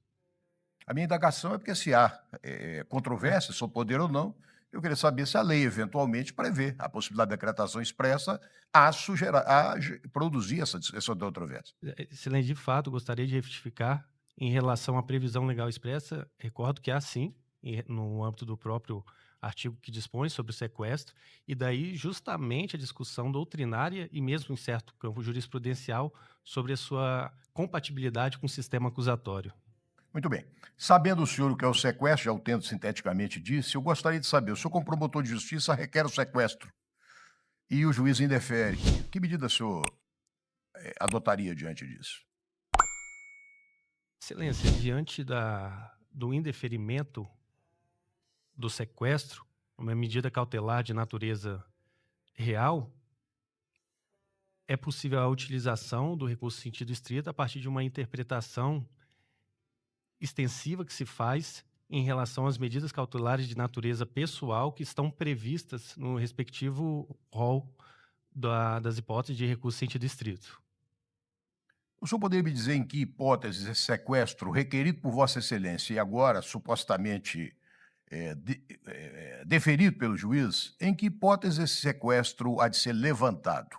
A minha indagação é porque se há controvérsia sobre poder ou não, eu queria saber se a lei eventualmente prevê a possibilidade de decretação expressa a produzir essa controvérsia. Excelência, de fato, gostaria de retificar em relação à previsão legal expressa, recordo que há sim, no âmbito do próprio artigo que dispõe sobre o sequestro, e daí justamente a discussão doutrinária e mesmo em certo campo jurisprudencial sobre a sua compatibilidade com o sistema acusatório. Muito bem. Sabendo o senhor o que é o sequestro, já o tendo sinteticamente disse, eu gostaria de saber, o senhor como promotor de justiça requer o sequestro e o juiz indefere. Que medida o senhor adotaria diante disso? Excelência, diante do indeferimento do sequestro, uma medida cautelar de natureza real, é possível a utilização do recurso em sentido estrito a partir de uma interpretação extensiva que se faz em relação às medidas cautelares de natureza pessoal que estão previstas no respectivo rol das hipóteses de recurso em sentido estrito. O senhor poderia me dizer em que hipóteses esse sequestro requerido por Vossa Excelência e agora supostamente deferido pelo juiz, em que hipótese esse sequestro há de ser levantado?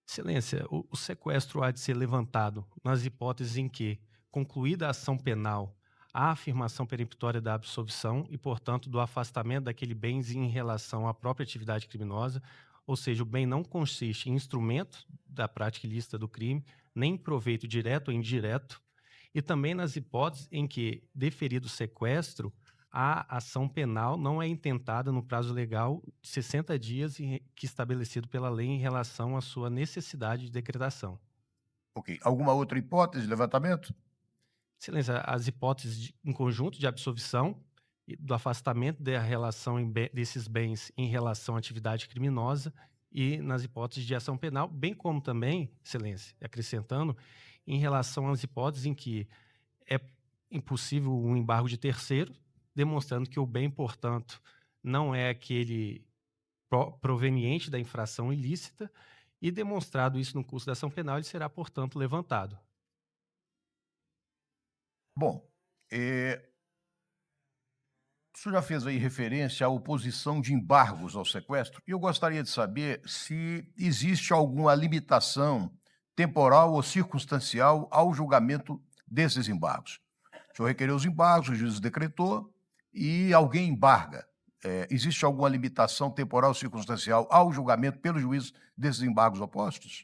Excelência, o sequestro há de ser levantado nas hipóteses em que, concluída a ação penal, há afirmação peremptória da absolvição e, portanto, do afastamento daquele bem em relação à própria atividade criminosa, ou seja, o bem não consiste em instrumento da prática ilícita do crime, nem em proveito direto ou indireto, e também nas hipóteses em que, deferido o sequestro, a ação penal não é intentada no prazo legal de 60 dias que estabelecido pela lei em relação à sua necessidade de decretação. Ok. Alguma outra hipótese de levantamento? Excelência, as hipóteses em conjunto de absolvição e do afastamento da relação desses bens em relação à atividade criminosa e nas hipóteses de ação penal, bem como também, Excelência, acrescentando, em relação às hipóteses em que é impossível um embargo de terceiro, demonstrando que o bem, portanto, não é aquele proveniente da infração ilícita, e demonstrado isso no curso da ação penal, ele será, portanto, levantado. Bom, o senhor já fez aí referência à oposição de embargos ao sequestro, e eu gostaria de saber se existe alguma limitação temporal ou circunstancial ao julgamento desses embargos. O senhor requereu os embargos, o juiz decretou e alguém embarga. Existe alguma limitação temporal ou circunstancial ao julgamento pelo juiz desses embargos opostos?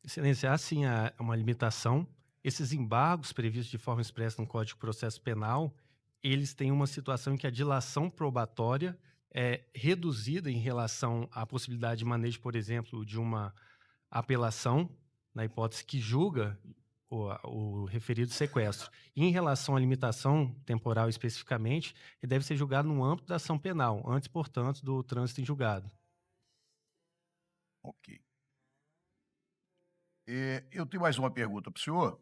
Excelência, há sim uma limitação. Esses embargos previstos de forma expressa no Código de Processo Penal, eles têm uma situação em que a dilação probatória é reduzida em relação à possibilidade de manejo, por exemplo, de uma apelação, na hipótese que julga o referido sequestro. E em relação à limitação temporal especificamente, ele deve ser julgado no âmbito da ação penal, antes, portanto, do trânsito em julgado. Ok. Eu tenho mais uma pergunta para o senhor.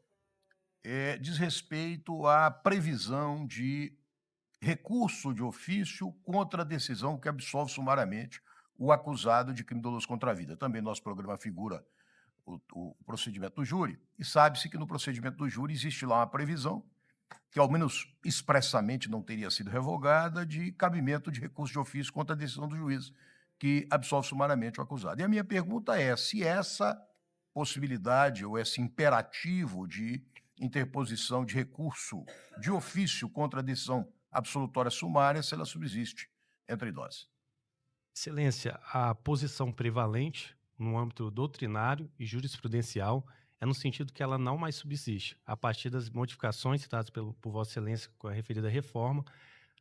Diz respeito à previsão de recurso de ofício contra a decisão que absolve sumariamente o acusado de crime doloso contra a vida. Também no nosso programa figura o procedimento do júri, e sabe-se que no procedimento do júri existe lá uma previsão, que ao menos expressamente não teria sido revogada, de cabimento de recurso de ofício contra a decisão do juiz que absolve sumariamente o acusado. E a minha pergunta é se essa possibilidade ou esse imperativo de interposição de recurso de ofício contra a decisão absolutória sumária, se ela subsiste entre nós. Excelência, a posição prevalente no âmbito doutrinário e jurisprudencial é no sentido que ela não mais subsiste. A partir das modificações citadas por Vossa Excelência com a referida reforma,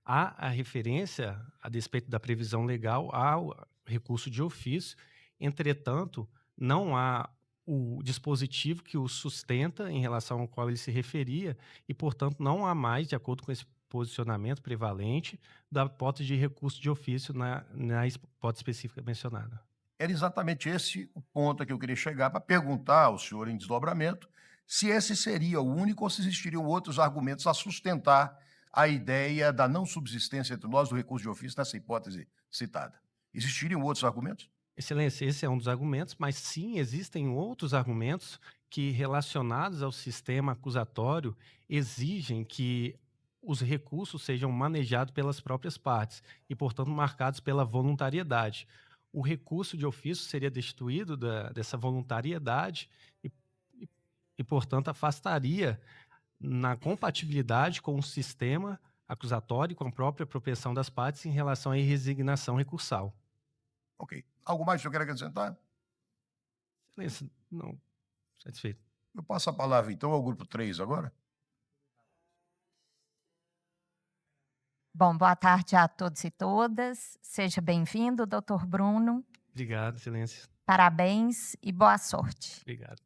há a referência, a despeito da previsão legal, ao recurso de ofício. Entretanto, não há o dispositivo que o sustenta em relação ao qual ele se referia e, portanto, não há mais, de acordo com esse posicionamento prevalente, da hipótese de recurso de ofício na hipótese específica mencionada. Era exatamente esse o ponto a que eu queria chegar para perguntar ao senhor em desdobramento se esse seria o único ou se existiriam outros argumentos a sustentar a ideia da não subsistência entre nós do recurso de ofício nessa hipótese citada. Existiriam outros argumentos? Excelência, esse é um dos argumentos, mas sim, existem outros argumentos que, relacionados ao sistema acusatório, exigem que os recursos sejam manejados pelas próprias partes e, portanto, marcados pela voluntariedade. O recurso de ofício seria destituído dessa voluntariedade e, portanto, afastaria na compatibilidade com o sistema acusatório e com a própria propensão das partes em relação à resignação recursal. Ok. Algo mais que eu quero acrescentar? Excelência, não, satisfeito. Eu passo a palavra, então, ao grupo 3 agora. Bom, boa tarde a todos e todas. Seja bem-vindo, doutor Bruno. Obrigado, Excelência. Parabéns e boa sorte. Obrigado.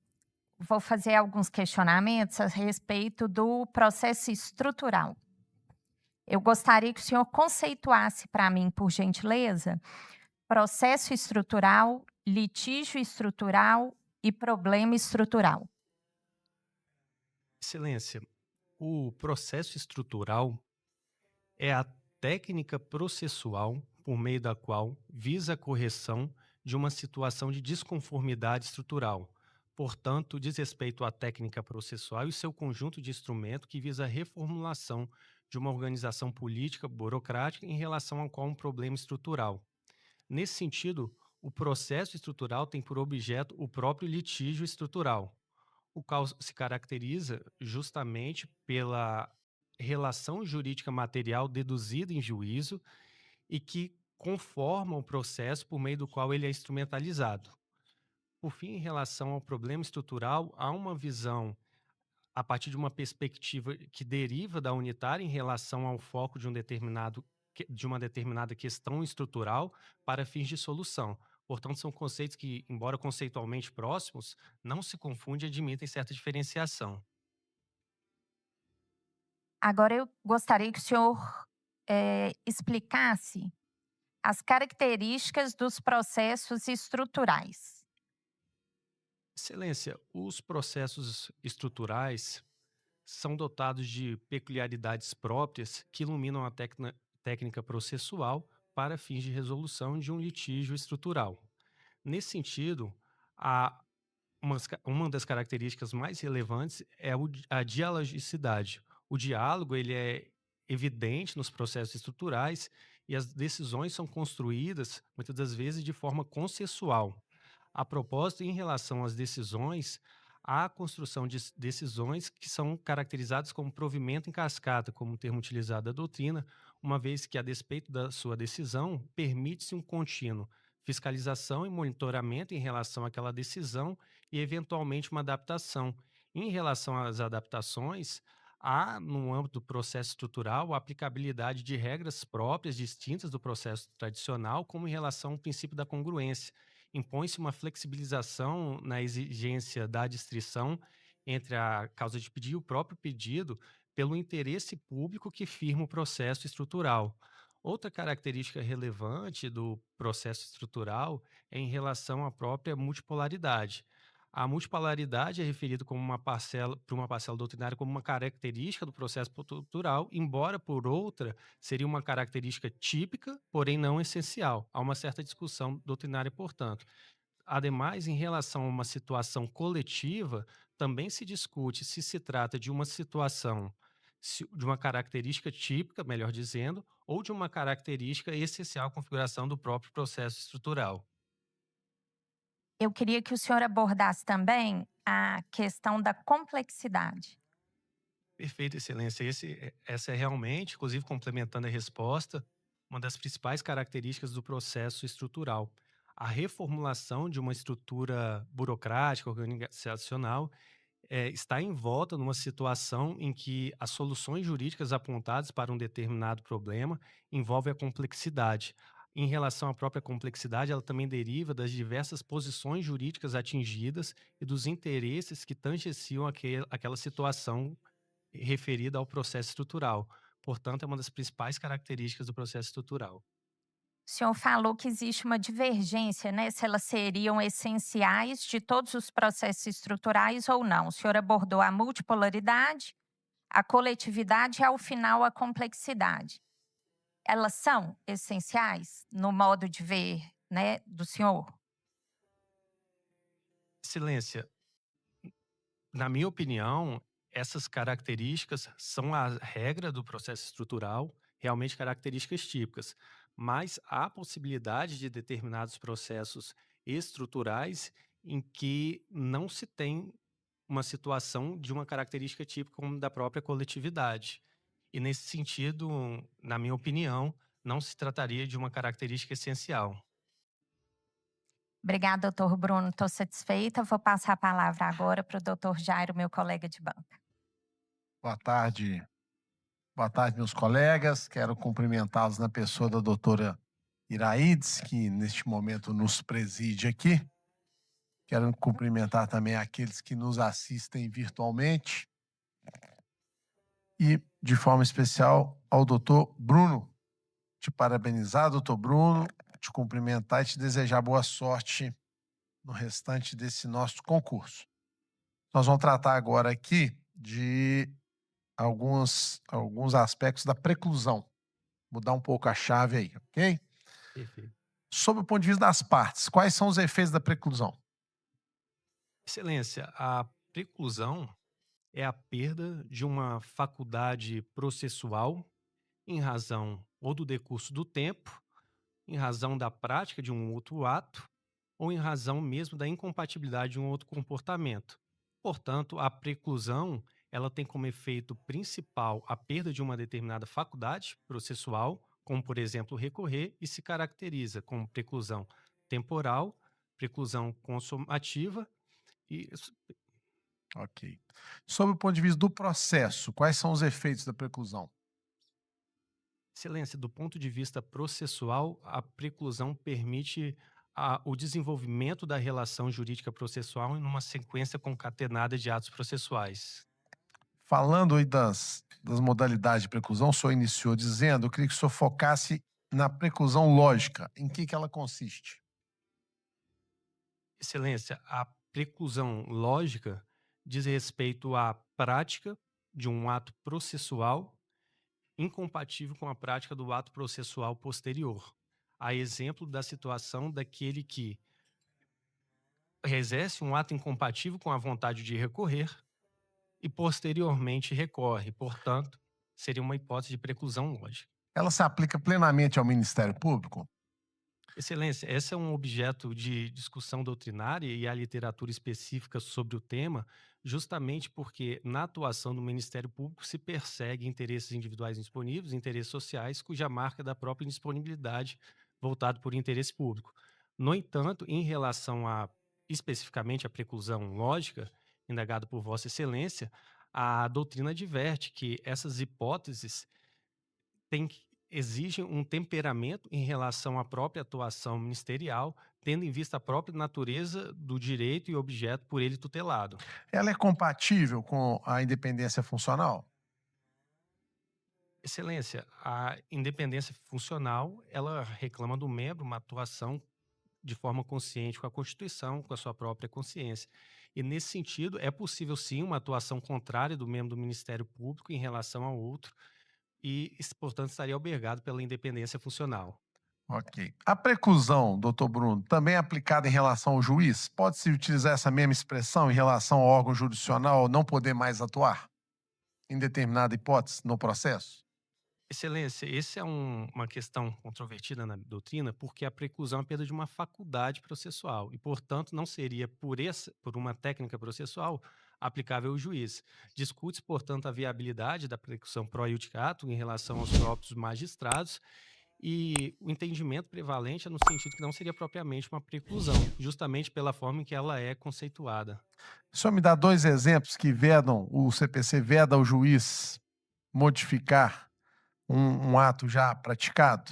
Vou fazer alguns questionamentos a respeito do processo estrutural. Eu gostaria que o senhor conceituasse para mim, por gentileza, processo estrutural, litígio estrutural e problema estrutural. Excelência, o processo estrutural é a técnica processual por meio da qual visa a correção de uma situação de desconformidade estrutural. Portanto, diz respeito à técnica processual e seu conjunto de instrumento que visa a reformulação de uma organização política burocrática em relação a qual um problema estrutural. Nesse sentido, o processo estrutural tem por objeto o próprio litígio estrutural, o qual se caracteriza justamente pela relação jurídica material deduzida em juízo e que conforma o processo por meio do qual ele é instrumentalizado. Por fim, em relação ao problema estrutural, há uma visão a partir de uma perspectiva que deriva da unitária em relação ao foco de uma determinada questão estrutural para fins de solução. Portanto, são conceitos que, embora conceitualmente próximos, não se confundem e admitem certa diferenciação. Agora, eu gostaria que o senhor explicasse as características dos processos estruturais. Excelência, os processos estruturais são dotados de peculiaridades próprias que iluminam a técnica processual para fins de resolução de um litígio estrutural. Nesse sentido, uma das características mais relevantes é a dialogicidade. O diálogo ele é evidente nos processos estruturais e as decisões são construídas, muitas das vezes, de forma consensual. A propósito, em relação às decisões, há a construção de decisões que são caracterizadas como provimento em cascata, como termo utilizado da doutrina, uma vez que, a despeito da sua decisão, permite-se um contínuo fiscalização e monitoramento em relação àquela decisão e, eventualmente, uma adaptação. Em relação às adaptações, há, no âmbito do processo estrutural, a aplicabilidade de regras próprias distintas do processo tradicional, como em relação ao princípio da congruência. Impõe-se uma flexibilização na exigência da distrição entre a causa de pedido e o próprio pedido pelo interesse público que firma o processo estrutural. Outra característica relevante do processo estrutural é em relação à própria multipolaridade. A multipolaridade é referida como por uma parcela doutrinária como uma característica do processo estrutural, embora por outra seria uma característica típica, porém não essencial. Há uma certa discussão doutrinária, portanto. Ademais, em relação a uma situação coletiva, também se discute se trata de uma situação, de uma característica típica, melhor dizendo, ou de uma característica essencial à configuração do próprio processo estrutural. Eu queria que o senhor abordasse também a questão da complexidade. Perfeito, Excelência. Essa é realmente, inclusive complementando a resposta, uma das principais características do processo estrutural. A reformulação de uma estrutura burocrática, organizacional, está em volta numa situação em que as soluções jurídicas apontadas para um determinado problema envolvem a complexidade. Em relação à própria complexidade, ela também deriva das diversas posições jurídicas atingidas e dos interesses que tangenciam aquela situação referida ao processo estrutural. Portanto, é uma das principais características do processo estrutural. O senhor falou que existe uma divergência, né? Se elas seriam essenciais de todos os processos estruturais ou não. O senhor abordou a multipolaridade, a coletividade e, ao final, a complexidade. Elas são essenciais no modo de ver, né, do senhor? Excelência, na minha opinião, essas características são a regra do processo estrutural, realmente características típicas, mas há possibilidade de determinados processos estruturais em que não se tem uma situação de uma característica típica como da própria coletividade. E nesse sentido, na minha opinião, não se trataria de uma característica essencial. Obrigada, doutor Bruno. Estou satisfeita. Vou passar a palavra agora para o doutor Jairo, meu colega de banca. Boa tarde. Boa tarde, meus colegas. Quero cumprimentá-los na pessoa da doutora Iraides, que neste momento nos preside aqui. Quero cumprimentar também aqueles que nos assistem virtualmente. E, de forma especial, ao doutor Bruno. Te parabenizar, doutor Bruno, te cumprimentar e te desejar boa sorte no restante desse nosso concurso. Nós vamos tratar agora aqui de alguns aspectos da preclusão. Mudar um pouco a chave aí, ok? Perfeito. Sob o ponto de vista das partes, quais são os efeitos da preclusão? Excelência, a preclusão é a perda de uma faculdade processual em razão ou do decurso do tempo, em razão da prática de um outro ato, ou em razão mesmo da incompatibilidade de um outro comportamento. Portanto, a preclusão, ela tem como efeito principal a perda de uma determinada faculdade processual, como, por exemplo, recorrer, e se caracteriza como preclusão temporal, preclusão consumativa e... Ok. Sob o ponto de vista do processo, quais são os efeitos da preclusão? Excelência, do ponto de vista processual, a preclusão permite o desenvolvimento da relação jurídica processual em uma sequência concatenada de atos processuais. Falando aí das modalidades de preclusão, o senhor iniciou dizendo, eu queria que o senhor focasse na preclusão lógica. Em que ela consiste? Excelência, a preclusão lógica diz respeito à prática de um ato processual incompatível com a prática do ato processual posterior. A exemplo da situação daquele que exerce um ato incompatível com a vontade de recorrer e posteriormente recorre. Portanto, seria uma hipótese de preclusão lógica. Ela se aplica plenamente ao Ministério Público? Excelência, esse é um objeto de discussão doutrinária e há literatura específica sobre o tema, justamente porque na atuação do Ministério Público se persegue interesses individuais indisponíveis, interesses sociais, cuja marca é da própria indisponibilidade voltado por interesse público. No entanto, em relação especificamente à preclusão lógica, indagado por Vossa Excelência, a doutrina adverte que essas hipóteses exigem um temperamento em relação à própria atuação ministerial, tendo em vista a própria natureza do direito e objeto por ele tutelado. Ela é compatível com a independência funcional? Excelência, a independência funcional, ela reclama do membro uma atuação de forma consciente com a Constituição, com a sua própria consciência. E, nesse sentido, é possível, sim, uma atuação contrária do membro do Ministério Público em relação ao outro, e, portanto, estaria albergado pela independência funcional. Ok. A preclusão, doutor Bruno, também é aplicada em relação ao juiz? Pode-se utilizar essa mesma expressão em relação ao órgão jurisdicional não poder mais atuar em determinada hipótese no processo? Excelência, essa é uma questão controvertida na doutrina, porque a preclusão é a perda de uma faculdade processual e, portanto, não seria, por uma técnica processual, aplicável ao juiz. Discute-se, portanto, a viabilidade da preclusão pro iudicato em relação aos próprios magistrados, e o entendimento prevalente é no sentido que não seria propriamente uma preclusão, justamente pela forma em que ela é conceituada. O senhor me dá 2 exemplos que vedam, o CPC veda ao juiz modificar um ato já praticado?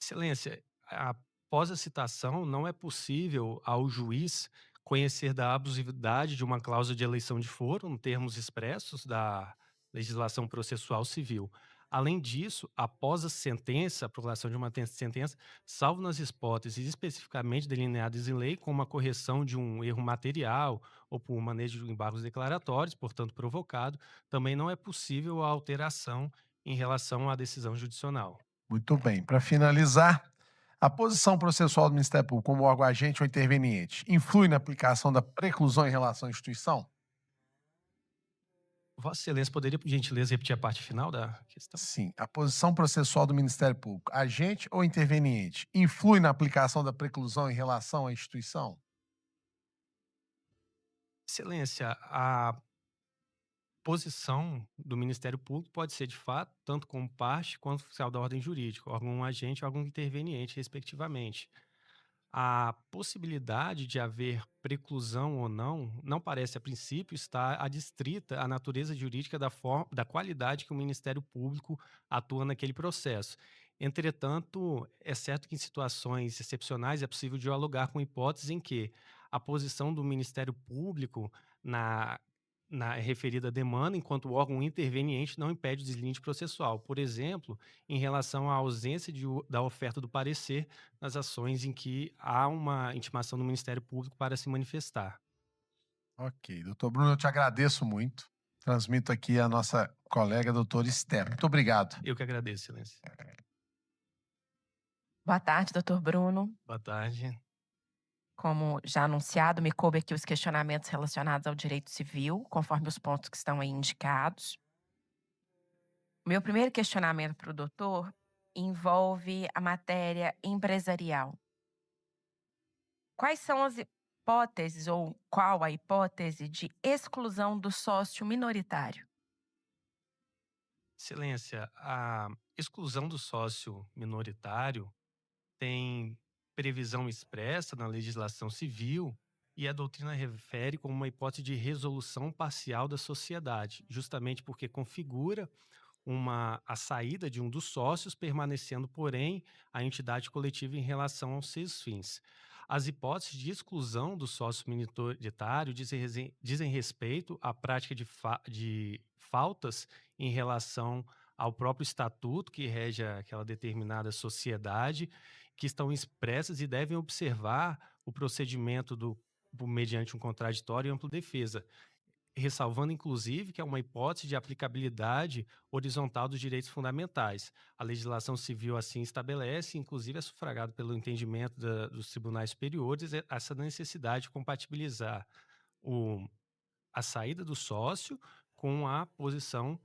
Excelência, após a citação, não é possível ao juiz conhecer da abusividade de uma cláusula de eleição de foro, em termos expressos da legislação processual civil. Além disso, após a sentença, a promulgação de uma sentença, salvo nas hipóteses especificamente delineadas em lei, como a correção de um erro material ou por manejo de embargos declaratórios, portanto provocado, também não é possível a alteração em relação à decisão judicial. Muito bem. Para finalizar, a posição processual do Ministério Público como órgão agente ou interveniente influi na aplicação da preclusão em relação à instituição? Vossa Excelência, poderia, por gentileza, repetir a parte final da questão? Sim. A posição processual do Ministério Público, agente ou interveniente, influi na aplicação da preclusão em relação à instituição? Excelência, a posição do Ministério Público pode ser, de fato, tanto como parte quanto oficial da ordem jurídica, órgão agente ou órgão interveniente, respectivamente. A possibilidade de haver preclusão ou não parece, a princípio, estar adstrita à natureza jurídica da qualidade que o Ministério Público atua naquele processo. Entretanto, é certo que em situações excepcionais é possível dialogar com hipóteses em que a posição do Ministério Público na referida demanda, enquanto o órgão interveniente não impede o deslinde processual. Por exemplo, em relação à ausência da oferta do parecer nas ações em que há uma intimação do Ministério Público para se manifestar. Ok. Doutor Bruno, eu te agradeço muito. Transmito aqui a nossa colega, doutora Esther. Muito obrigado. Eu que agradeço, Excelência. Boa tarde, doutor Bruno. Boa tarde. Como já anunciado, me coube aqui os questionamentos relacionados ao direito civil, conforme os pontos que estão aí indicados. Meu primeiro questionamento para o doutor envolve a matéria empresarial. Quais são as hipóteses, ou qual a hipótese de exclusão do sócio minoritário? Excelência, a exclusão do sócio minoritário tem previsão expressa na legislação civil e a doutrina refere como uma hipótese de resolução parcial da sociedade, justamente porque configura a saída de um dos sócios, permanecendo, porém, a entidade coletiva em relação aos seus fins. As hipóteses de exclusão do sócio minoritário dizem respeito à prática de faltas em relação ao próprio estatuto que rege aquela determinada sociedade, que estão expressas e devem observar o procedimento mediante um contraditório e ampla defesa. ressalvando, inclusive, que é uma hipótese de aplicabilidade horizontal dos direitos fundamentais. A legislação civil assim estabelece, inclusive é sufragado pelo entendimento dos tribunais superiores, essa necessidade de compatibilizar a saída do sócio com a posição,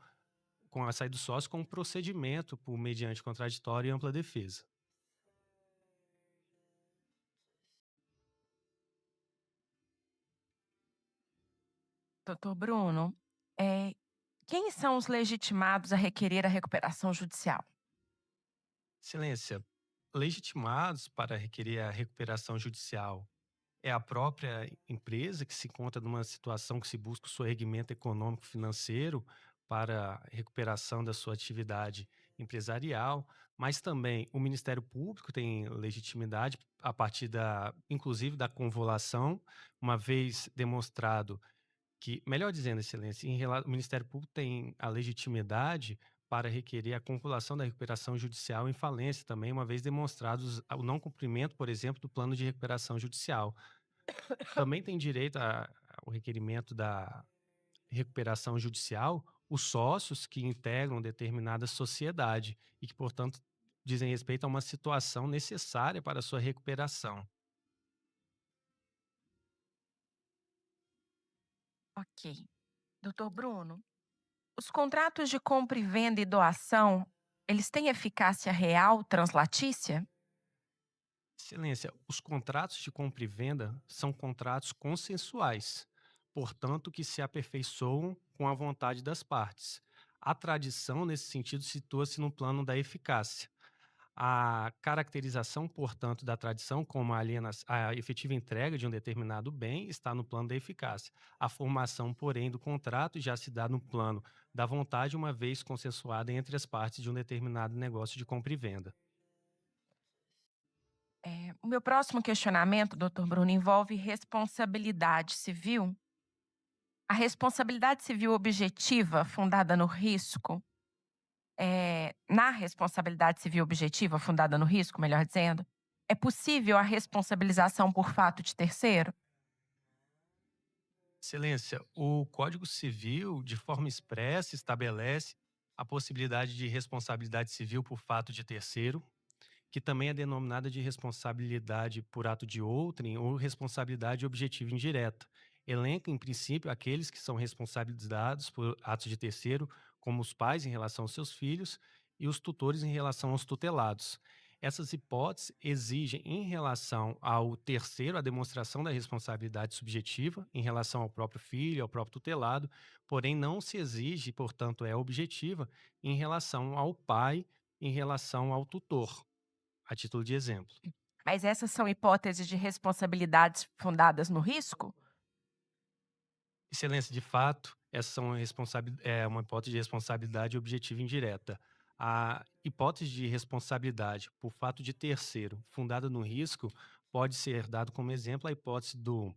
com a saída do sócio com o procedimento por mediante contraditório e ampla defesa. Doutor Bruno, quem são os legitimados a requerer a recuperação judicial? Excelência, legitimados para requerer a recuperação judicial é a própria empresa que se encontra numa situação que se busca o soerguimento econômico-financeiro para a recuperação da sua atividade empresarial, mas também o Ministério Público tem legitimidade a partir inclusive da convolução, uma vez demonstrado que, melhor dizendo, Excelência, o Ministério Público tem a legitimidade para requerer a concluação da recuperação judicial em falência também, uma vez demonstrados o não cumprimento, por exemplo, do plano de recuperação judicial. Também tem direito ao requerimento da recuperação judicial os sócios que integram determinada sociedade e que, portanto, dizem respeito a uma situação necessária para a sua recuperação. Ok. Doutor Bruno, os contratos de compra e venda e doação, eles têm eficácia real translatícia? Excelência, os contratos de compra e venda são contratos consensuais, portanto, que se aperfeiçoam com a vontade das partes. A tradição, nesse sentido, situa-se no plano da eficácia. A caracterização, portanto, da tradição como a efetiva entrega de um determinado bem está no plano da eficácia. A formação, porém, do contrato já se dá no plano da vontade, uma vez consensuada entre as partes de um determinado negócio de compra e venda. O meu próximo questionamento, doutor Bruno, envolve responsabilidade civil. A responsabilidade civil objetiva fundada no risco, na responsabilidade civil objetiva fundada no risco, melhor dizendo, é possível a responsabilização por fato de terceiro? Excelência, o Código Civil, de forma expressa, estabelece a possibilidade de responsabilidade civil por fato de terceiro, que também é denominada de responsabilidade por ato de outrem ou responsabilidade objetiva indireta. Elenca, em princípio, aqueles que são responsabilizados por atos de terceiro, como os pais em relação aos seus filhos e os tutores em relação aos tutelados. Essas hipóteses exigem, em relação ao terceiro, a demonstração da responsabilidade subjetiva em relação ao próprio filho, ao próprio tutelado, porém não se exige, portanto, é objetiva em relação ao pai, em relação ao tutor, a título de exemplo. Mas essas são hipóteses de responsabilidades fundadas no risco? Excelência, de fato, essa é uma hipótese de responsabilidade objetiva indireta. A hipótese de responsabilidade por fato de terceiro, fundada no risco, pode ser dado como exemplo a hipótese do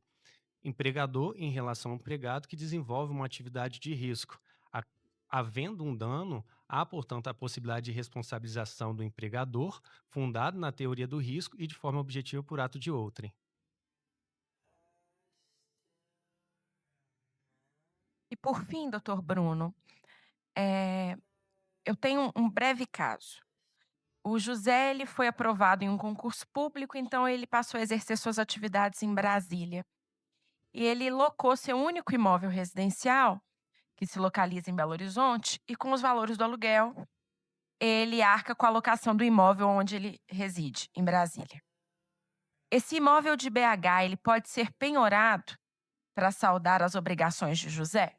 empregador em relação ao empregado que desenvolve uma atividade de risco. A- Havendo um dano, há, portanto, a possibilidade de responsabilização do empregador, fundado na teoria do risco e de forma objetiva por ato de outrem. E por fim, doutor Bruno, eu tenho um breve caso. O José ele foi aprovado em um concurso público, então ele passou a exercer suas atividades em Brasília. E ele locou seu único imóvel residencial, que se localiza em Belo Horizonte, e com os valores do aluguel, ele arca com a locação do imóvel onde ele reside, em Brasília. Esse imóvel de BH, ele pode ser penhorado para saldar as obrigações de José?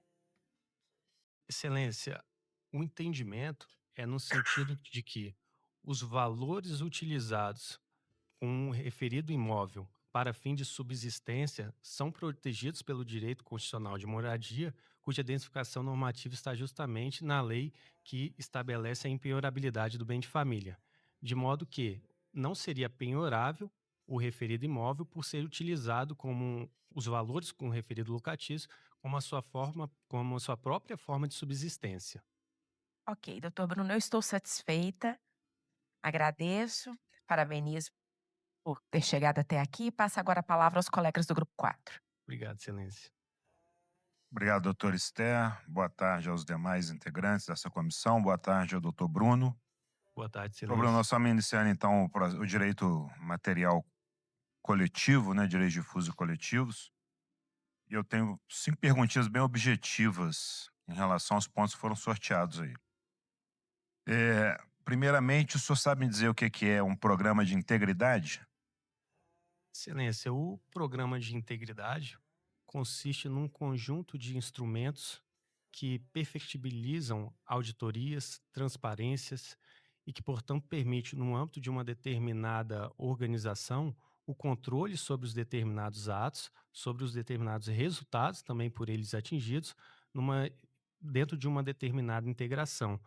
Excelência, o entendimento é no sentido de que os valores utilizados com o referido imóvel para fim de subsistência são protegidos pelo direito constitucional de moradia, cuja identificação normativa está justamente na lei que estabelece a impenhorabilidade do bem de família, de modo que não seria penhorável o referido imóvel por ser utilizado como os valores com o referido locatício como como a sua própria forma de subsistência. Ok, doutor Bruno, eu estou satisfeita, agradeço, parabenizo por ter chegado até aqui e passo agora a palavra aos colegas do Grupo 4. Obrigado, Excelência. Obrigado, doutor Esther. Boa tarde aos demais integrantes dessa comissão. Boa tarde ao doutor Bruno. Boa tarde, Doutor Bruno, excelência. nós estamos iniciando, então, o direito material coletivo, né, direitos difusos e coletivos. E eu tenho 5 perguntinhas bem objetivas em relação aos pontos que foram sorteados aí. Primeiramente, o senhor sabe me dizer o que é um programa de integridade? Excelência, o programa de integridade consiste num conjunto de instrumentos que perfectibilizam auditorias, transparências e que, portanto, permite, no âmbito de uma determinada organização, o controle sobre os determinados atos, sobre os determinados resultados também por eles atingidos, numa, dentro de uma determinada integração.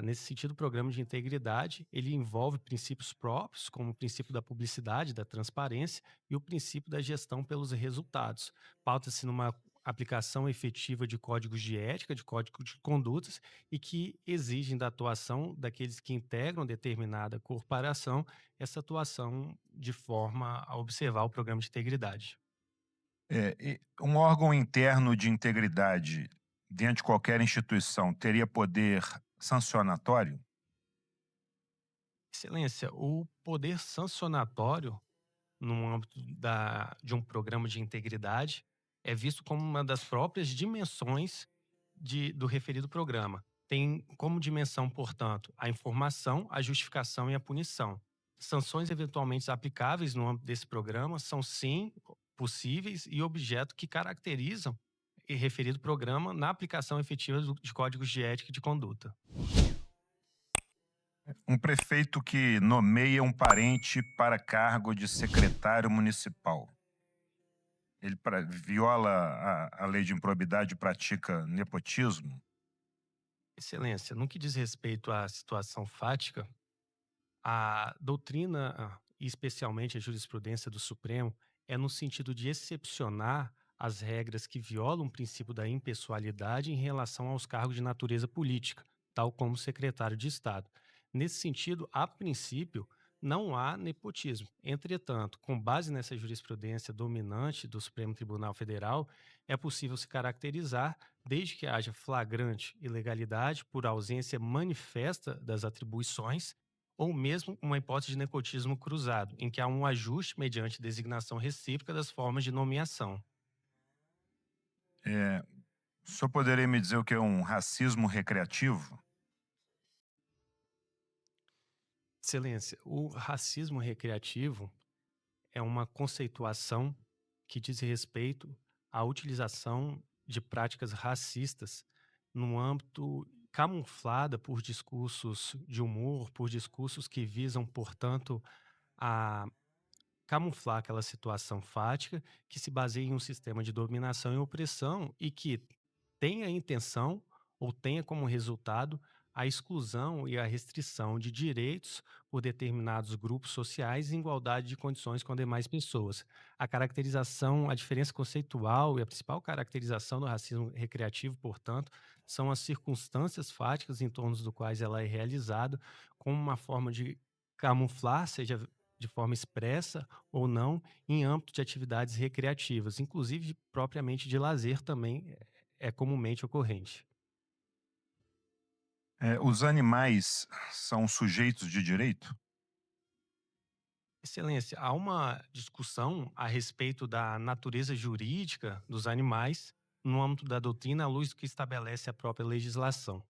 Nesse sentido, o programa de integridade, ele envolve princípios próprios, como o princípio da publicidade, da transparência e o princípio da gestão pelos resultados. Pauta-se numa aplicação efetiva de códigos de ética, de códigos de condutas e que exigem da atuação daqueles que integram determinada corporação essa atuação de forma a observar o programa de integridade. E um órgão interno de integridade dentro de qualquer instituição teria poder sancionatório? Excelência, o poder sancionatório no âmbito de um programa de integridade é visto como uma das próprias dimensões do referido programa. Tem como dimensão, portanto, a informação, a justificação e a punição. Sanções eventualmente aplicáveis no âmbito desse programa são, sim, possíveis e objeto que caracterizam o referido programa na aplicação efetiva de códigos de ética e de conduta. Um prefeito que nomeia um parente para cargo de secretário municipal, ele viola a lei de improbidade e pratica nepotismo? Excelência, no que diz respeito à situação fática, a doutrina, e especialmente a jurisprudência do Supremo, é no sentido de excepcionar as regras que violam o princípio da impessoalidade em relação aos cargos de natureza política, tal como secretário de Estado. Nesse sentido, a princípio, não há nepotismo. Entretanto, com base nessa jurisprudência dominante do Supremo Tribunal Federal, é possível se caracterizar, desde que haja flagrante ilegalidade por ausência manifesta das atribuições, ou mesmo uma hipótese de nepotismo cruzado, em que há um ajuste mediante designação recíproca das formas de nomeação. O senhor poderia me dizer o que é um racismo recreativo? Excelência, o racismo recreativo é uma conceituação que diz respeito à utilização de práticas racistas no âmbito camuflada por discursos de humor, por discursos que visam, portanto, a camuflar aquela situação fática que se baseia em um sistema de dominação e opressão e que tenha a intenção ou tenha como resultado a exclusão e a restrição de direitos por determinados grupos sociais em igualdade de condições com demais pessoas. A caracterização, a diferença conceitual e a principal caracterização do racismo recreativo, portanto, são as circunstâncias fáticas em torno dos quais ela é realizada como uma forma de camuflar, seja de forma expressa ou não, em âmbito de atividades recreativas, inclusive propriamente de lazer também é comumente ocorrente. Os animais são sujeitos de direito? Excelência, há uma discussão a respeito da natureza jurídica dos animais no âmbito da doutrina à luz do que estabelece a própria legislação.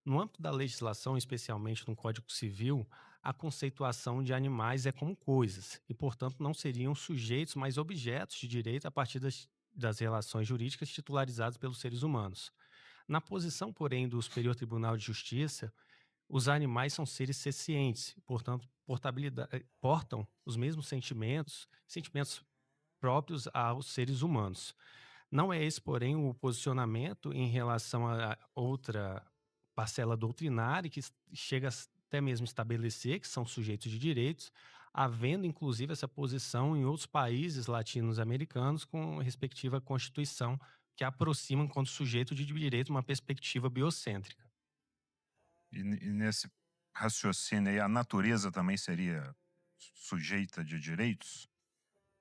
No âmbito da legislação, especialmente no Código Civil, a conceituação de animais é como coisas e, portanto, não seriam sujeitos, mas objetos de direito a partir das relações jurídicas titularizadas pelos seres humanos. Na posição, porém, do Superior Tribunal de Justiça, os animais são seres sencientes, portanto, portam os mesmos sentimentos próprios aos seres humanos. Não é esse, porém, o posicionamento em relação a outra parcela doutrinária que chega até mesmo estabelecer que são sujeitos de direitos, havendo inclusive essa posição em outros países latinos-americanos com respectiva constituição que aproxima enquanto sujeito de direito uma perspectiva biocêntrica. E nesse raciocínio aí, a natureza também seria sujeita de direitos?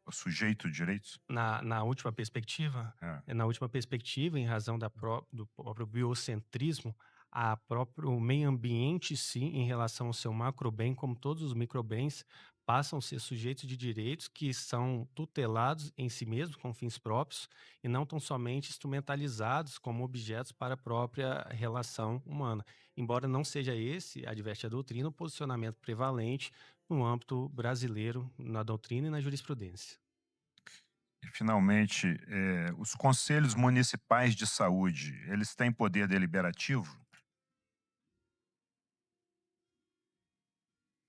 O sujeito de direitos? Na última perspectiva, em razão do próprio biocentrismo, a próprio meio ambiente, sim, em relação ao seu macrobem, como todos os microbens, passam a ser sujeitos de direitos que são tutelados em si mesmos, com fins próprios, e não tão somente instrumentalizados como objetos para a própria relação humana. Embora não seja esse, adverte a doutrina, o posicionamento prevalente no âmbito brasileiro, na doutrina e na jurisprudência. E, finalmente, os conselhos municipais de saúde, eles têm poder deliberativo?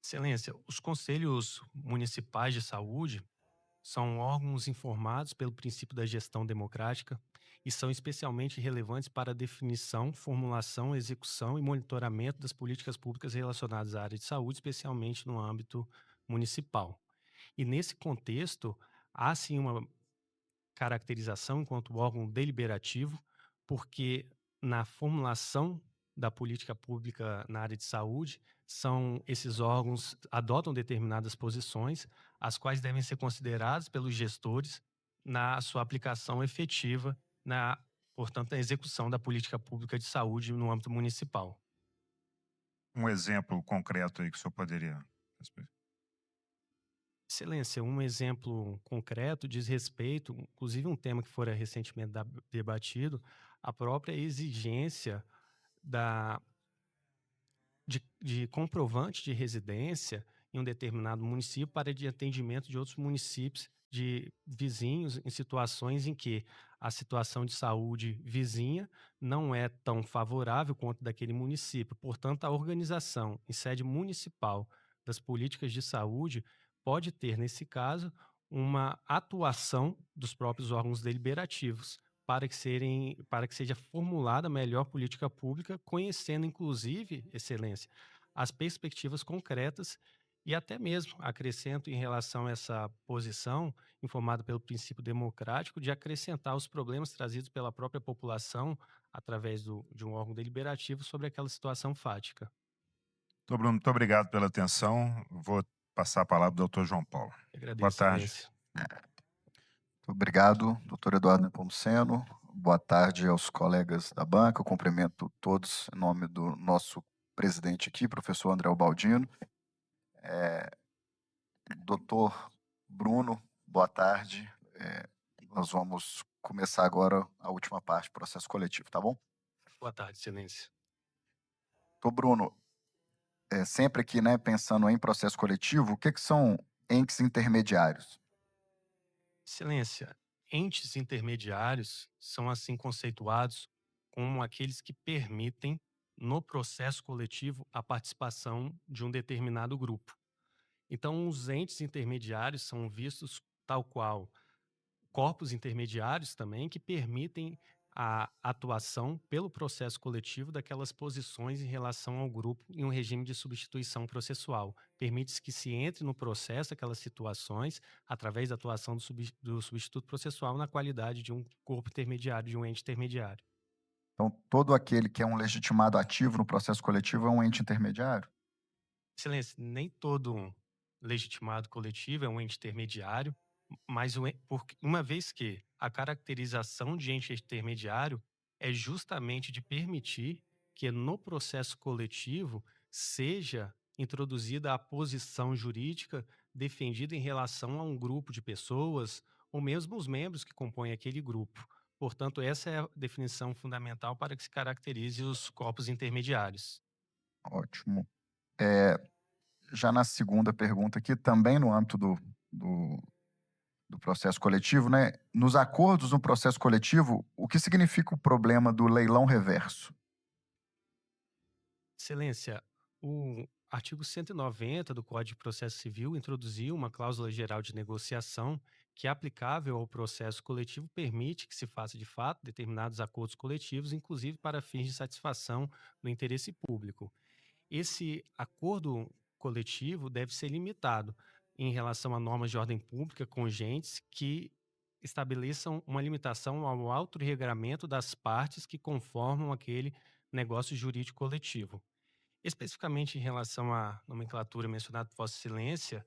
Excelência, os conselhos municipais de saúde são órgãos informados pelo princípio da gestão democrática e são especialmente relevantes para a definição, formulação, execução e monitoramento das políticas públicas relacionadas à área de saúde, especialmente no âmbito municipal. E nesse contexto, há sim uma caracterização enquanto órgão deliberativo, porque na formulação da política pública na área de saúde, esses órgãos adotam determinadas posições, as quais devem ser consideradas pelos gestores na sua aplicação efetiva, portanto, na execução da política pública de saúde no âmbito municipal. Um exemplo concreto aí que o senhor poderia... Excelência, um exemplo concreto diz respeito, inclusive um tema que fora recentemente debatido, a própria exigência de comprovante de residência em um determinado município para de atendimento de outros municípios de vizinhos em situações em que a situação de saúde vizinha não é tão favorável quanto daquele município. Portanto, a organização em sede municipal das políticas de saúde pode ter, nesse caso, uma atuação dos próprios órgãos deliberativos para que seja formulada a melhor política pública, conhecendo, inclusive, excelência, as perspectivas concretas e até mesmo, acrescento em relação a essa posição, informada pelo princípio democrático, de acrescentar os problemas trazidos pela própria população através de um órgão deliberativo sobre aquela situação fática. Doutor Bruno, muito obrigado pela atenção. Vou passar a palavra ao doutor João Paulo. Agradeço, Boa tarde. excelência. Muito obrigado, doutor Eduardo Nepomuceno. Boa tarde aos colegas da banca. Eu cumprimento todos em nome do nosso presidente aqui, professor André Baldino. Doutor Bruno, boa tarde. Nós vamos começar agora a última parte do processo coletivo, tá bom? Boa tarde, excelência. Doutor Bruno, sempre aqui, né, pensando em processo coletivo, o que são entes intermediários? Excelência, entes intermediários são assim conceituados como aqueles que permitem, no processo coletivo, a participação de um determinado grupo. Então, os entes intermediários são vistos tal qual corpos intermediários também, que permitem a atuação pelo processo coletivo daquelas posições em relação ao grupo em um regime de substituição processual. Permite-se que se entre no processo aquelas situações através da atuação do substituto processual na qualidade de um corpo intermediário, de um ente intermediário. Então, todo aquele que é um legitimado ativo no processo coletivo é um ente intermediário? Excelência, nem todo legitimado coletivo é um ente intermediário, mas uma vez que a caracterização de ente intermediário é justamente de permitir que no processo coletivo seja introduzida a posição jurídica defendida em relação a um grupo de pessoas ou mesmo os membros que compõem aquele grupo. Portanto, essa é a definição fundamental para que se caracterize os corpos intermediários. Ótimo. Já na segunda pergunta aqui, também no âmbito do processo coletivo, né? Nos acordos no processo coletivo, o que significa o problema do leilão reverso? Excelência, o artigo 190 do Código de Processo Civil introduziu uma cláusula geral de negociação que, aplicável ao processo coletivo, permite que se faça de fato determinados acordos coletivos, inclusive para fins de satisfação do interesse público. Esse acordo coletivo deve ser limitado em relação a normas de ordem pública congentes que estabeleçam uma limitação ao autorregramento das partes que conformam aquele negócio jurídico coletivo. Especificamente em relação à nomenclatura mencionada por Vossa Excelência,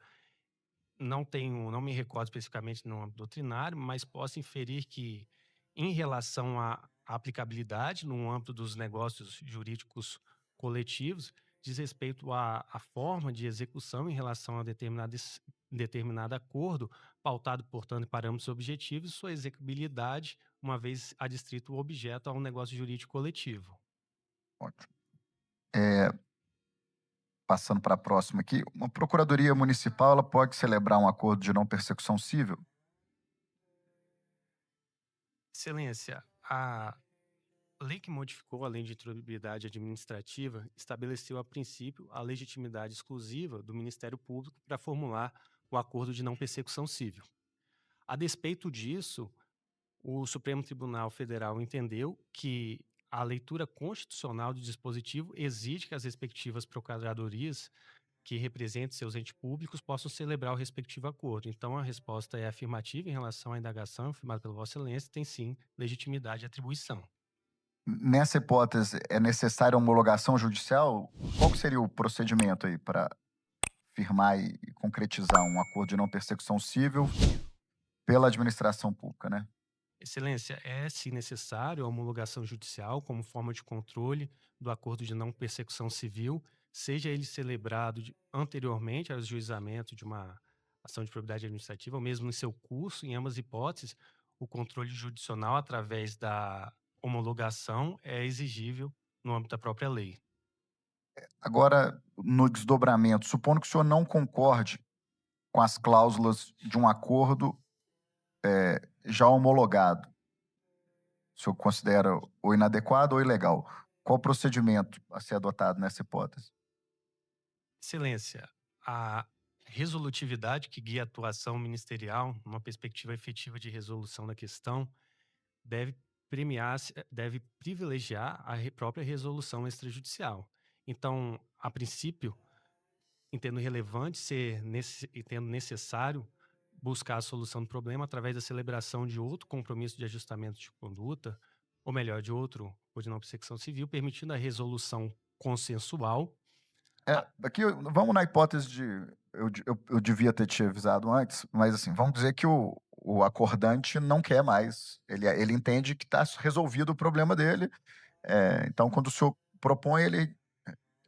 não me recordo especificamente no âmbito doutrinário, mas posso inferir que, em relação à aplicabilidade no âmbito dos negócios jurídicos coletivos, diz respeito à forma de execução em relação a determinado acordo, pautado, portanto, em parâmetros objetivos, e sua execuibilidade, uma vez adstrito o objeto a um negócio jurídico coletivo. Ótimo. Passando para a próxima aqui, uma procuradoria municipal ela pode celebrar um acordo de não persecução civil? Excelência, a lei que modificou a Lei de Introlabilidade Administrativa estabeleceu, a princípio, a legitimidade exclusiva do Ministério Público para formular o acordo de não persecução civil. A despeito disso, o Supremo Tribunal Federal entendeu que a leitura constitucional do dispositivo exige que as respectivas procuradorias que representem seus entes públicos possam celebrar o respectivo acordo. Então, a resposta é afirmativa em relação à indagação afirmada pela Vossa Excelência, tem sim legitimidade e atribuição. Nessa hipótese, é necessária homologação judicial? Qual que seria o procedimento aí para firmar e concretizar um acordo de não persecução civil pela administração pública, né? Excelência, é sim necessário a homologação judicial como forma de controle do acordo de não persecução civil, seja ele celebrado anteriormente ao ajuizamento de uma ação de probidade administrativa, ou mesmo em seu curso. Em ambas hipóteses, o controle judicional através da homologação é exigível no âmbito da própria lei. Agora, no desdobramento, supondo que o senhor não concorde com as cláusulas de um acordo já homologado, o senhor considera ou inadequado ou ilegal? Qual o procedimento a ser adotado nessa hipótese? Excelência, a resolutividade que guia a atuação ministerial numa perspectiva efetiva de resolução da questão deve privilegiar a própria resolução extrajudicial. Então, a princípio, entendo relevante entendo necessário buscar a solução do problema através da celebração de outro compromisso de ajustamento de conduta, ou melhor, de outro acordo de não persecução civil, permitindo a resolução consensual. Aqui, vamos na hipótese de... Eu devia ter te avisado antes, mas assim, vamos dizer que o acordante não quer mais. Ele entende que está resolvido o problema dele. Então, quando o senhor propõe, ele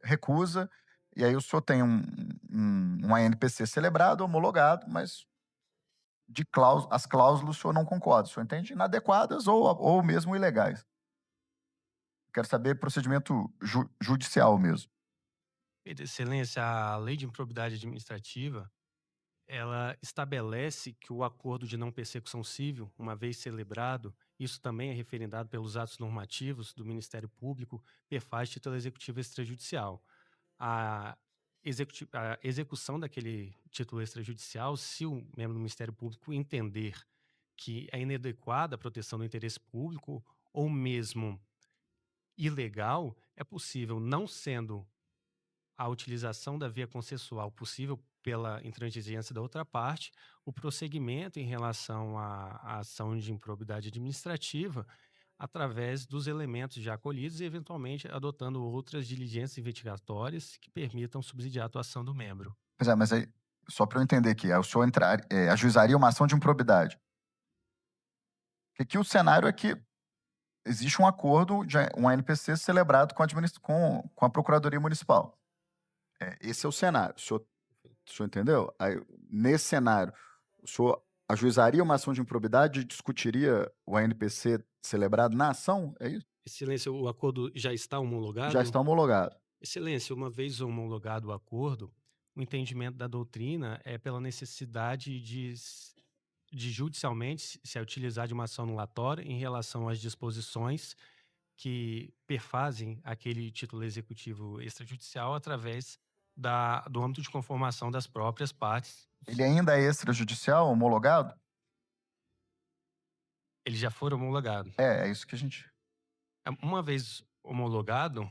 recusa, e aí o senhor tem um ANPC celebrado, homologado, mas as cláusulas o senhor não concorda. O senhor entende inadequadas ou mesmo ilegais. Quero saber procedimento judicial mesmo. Excelência, a Lei de Improbidade Administrativa, ela estabelece que o acordo de não persecução civil, uma vez celebrado, isso também é referendado pelos atos normativos do Ministério Público, perfaz título executivo extrajudicial. A execução daquele título extrajudicial, se o membro do Ministério Público entender que é inadequada a proteção do interesse público ou mesmo ilegal, é possível, não sendo a utilização da via consensual possível pela intransigência da outra parte, o prosseguimento em relação à ação de improbidade administrativa através dos elementos já acolhidos e, eventualmente, adotando outras diligências investigatórias que permitam subsidiar a atuação do membro. Pois é, mas aí, só para eu entender aqui, o senhor ajuizaria uma ação de improbidade. Porque aqui o cenário é que existe um acordo, um ANPC celebrado com a Procuradoria Municipal. Esse é o cenário. O senhor entendeu? Aí, nesse cenário, o senhor ajuizaria uma ação de improbidade e discutiria o ANPC celebrado na ação? É isso? Excelência, o acordo já está homologado? Já está homologado. Excelência, uma vez homologado o acordo, o entendimento da doutrina é pela necessidade de judicialmente se utilizar de uma ação anulatória em relação às disposições que perfazem aquele título executivo extrajudicial através do âmbito de conformação das próprias partes. Ele ainda é extrajudicial, homologado? Ele já foi homologado. É isso que a gente... Uma vez homologado,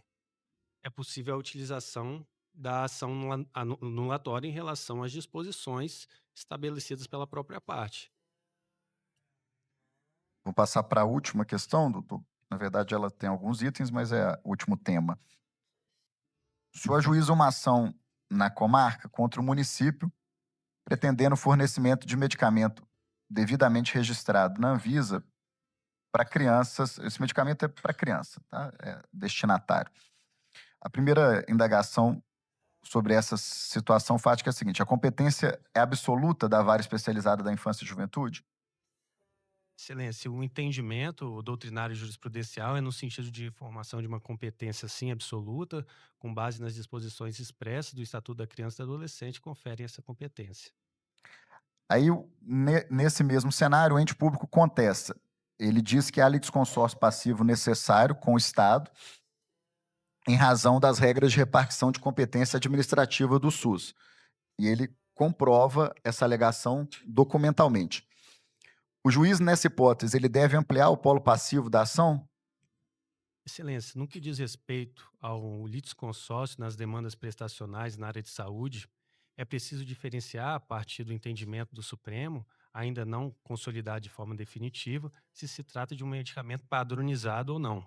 é possível a utilização da ação anulatória em relação às disposições estabelecidas pela própria parte. Vou passar para a última questão, na verdade ela tem alguns itens, mas é o último tema. O senhor ajuiza uma ação na comarca contra o município pretendendo o fornecimento de medicamento devidamente registrado na Anvisa para crianças. Esse medicamento é para criança, tá? É destinatário. A primeira indagação sobre essa situação fática é a seguinte: a competência é absoluta da vara especializada da infância e juventude? Excelência, o entendimento doutrinário e jurisprudencial é no sentido de formação de uma competência, sim, absoluta, com base nas disposições expressas do Estatuto da Criança e do Adolescente, que conferem essa competência. Aí, nesse mesmo cenário, o ente público contesta. Ele diz que há litisconsórcio passivo necessário com o Estado em razão das regras de repartição de competência administrativa do SUS. E ele comprova essa alegação documentalmente. O juiz, nessa hipótese, ele deve ampliar o polo passivo da ação? Excelência, no que diz respeito ao litisconsórcio nas demandas prestacionais na área de saúde, é preciso diferenciar, a partir do entendimento do Supremo, ainda não consolidado de forma definitiva, se se trata de um medicamento padronizado ou não.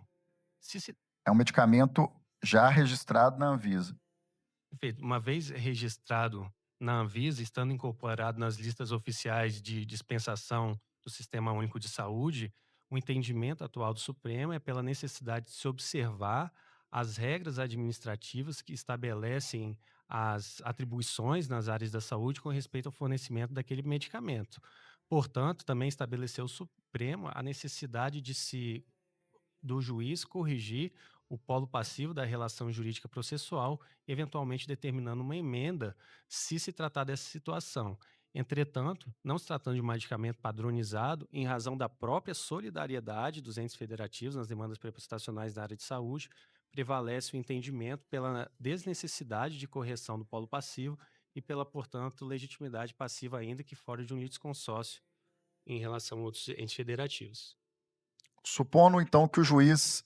É um medicamento já registrado na Anvisa. Perfeito. Uma vez registrado na Anvisa, estando incorporado nas listas oficiais de dispensação do Sistema Único de Saúde, o entendimento atual do Supremo é pela necessidade de se observar as regras administrativas que estabelecem as atribuições nas áreas da saúde com respeito ao fornecimento daquele medicamento. Portanto, também estabeleceu o Supremo a necessidade do juiz corrigir o polo passivo da relação jurídica processual, eventualmente determinando uma emenda se se tratar dessa situação. Entretanto, não se tratando de um medicamento padronizado, em razão da própria solidariedade dos entes federativos nas demandas prestacionais na área de saúde, prevalece o entendimento pela desnecessidade de correção do polo passivo e pela, portanto, legitimidade passiva ainda que fora de um litisconsórcio em relação a outros entes federativos. Supondo, então, que o juiz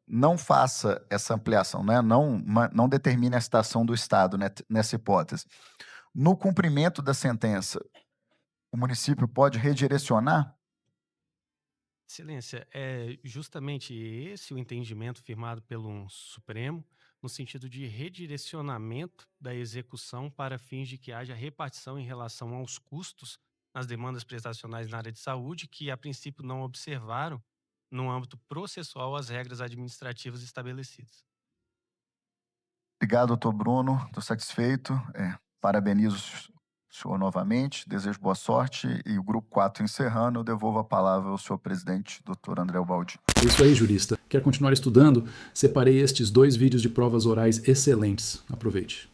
não faça essa ampliação, né? Não determine a citação do Estado, né, nessa hipótese. No cumprimento da sentença, o município pode redirecionar? Excelência, é justamente esse o entendimento firmado pelo Supremo, no sentido de redirecionamento da execução para fins de que haja repartição em relação aos custos nas demandas prestacionais na área de saúde, que a princípio não observaram, no âmbito processual, as regras administrativas estabelecidas. Obrigado, doutor Bruno. Estou satisfeito. Parabenizo o senhor novamente. Desejo boa sorte. E o grupo 4 encerrando, eu devolvo a palavra ao senhor presidente, doutor André Ubaldi. É isso aí, jurista. Quer continuar estudando? Separei estes 2 vídeos de provas orais excelentes. Aproveite.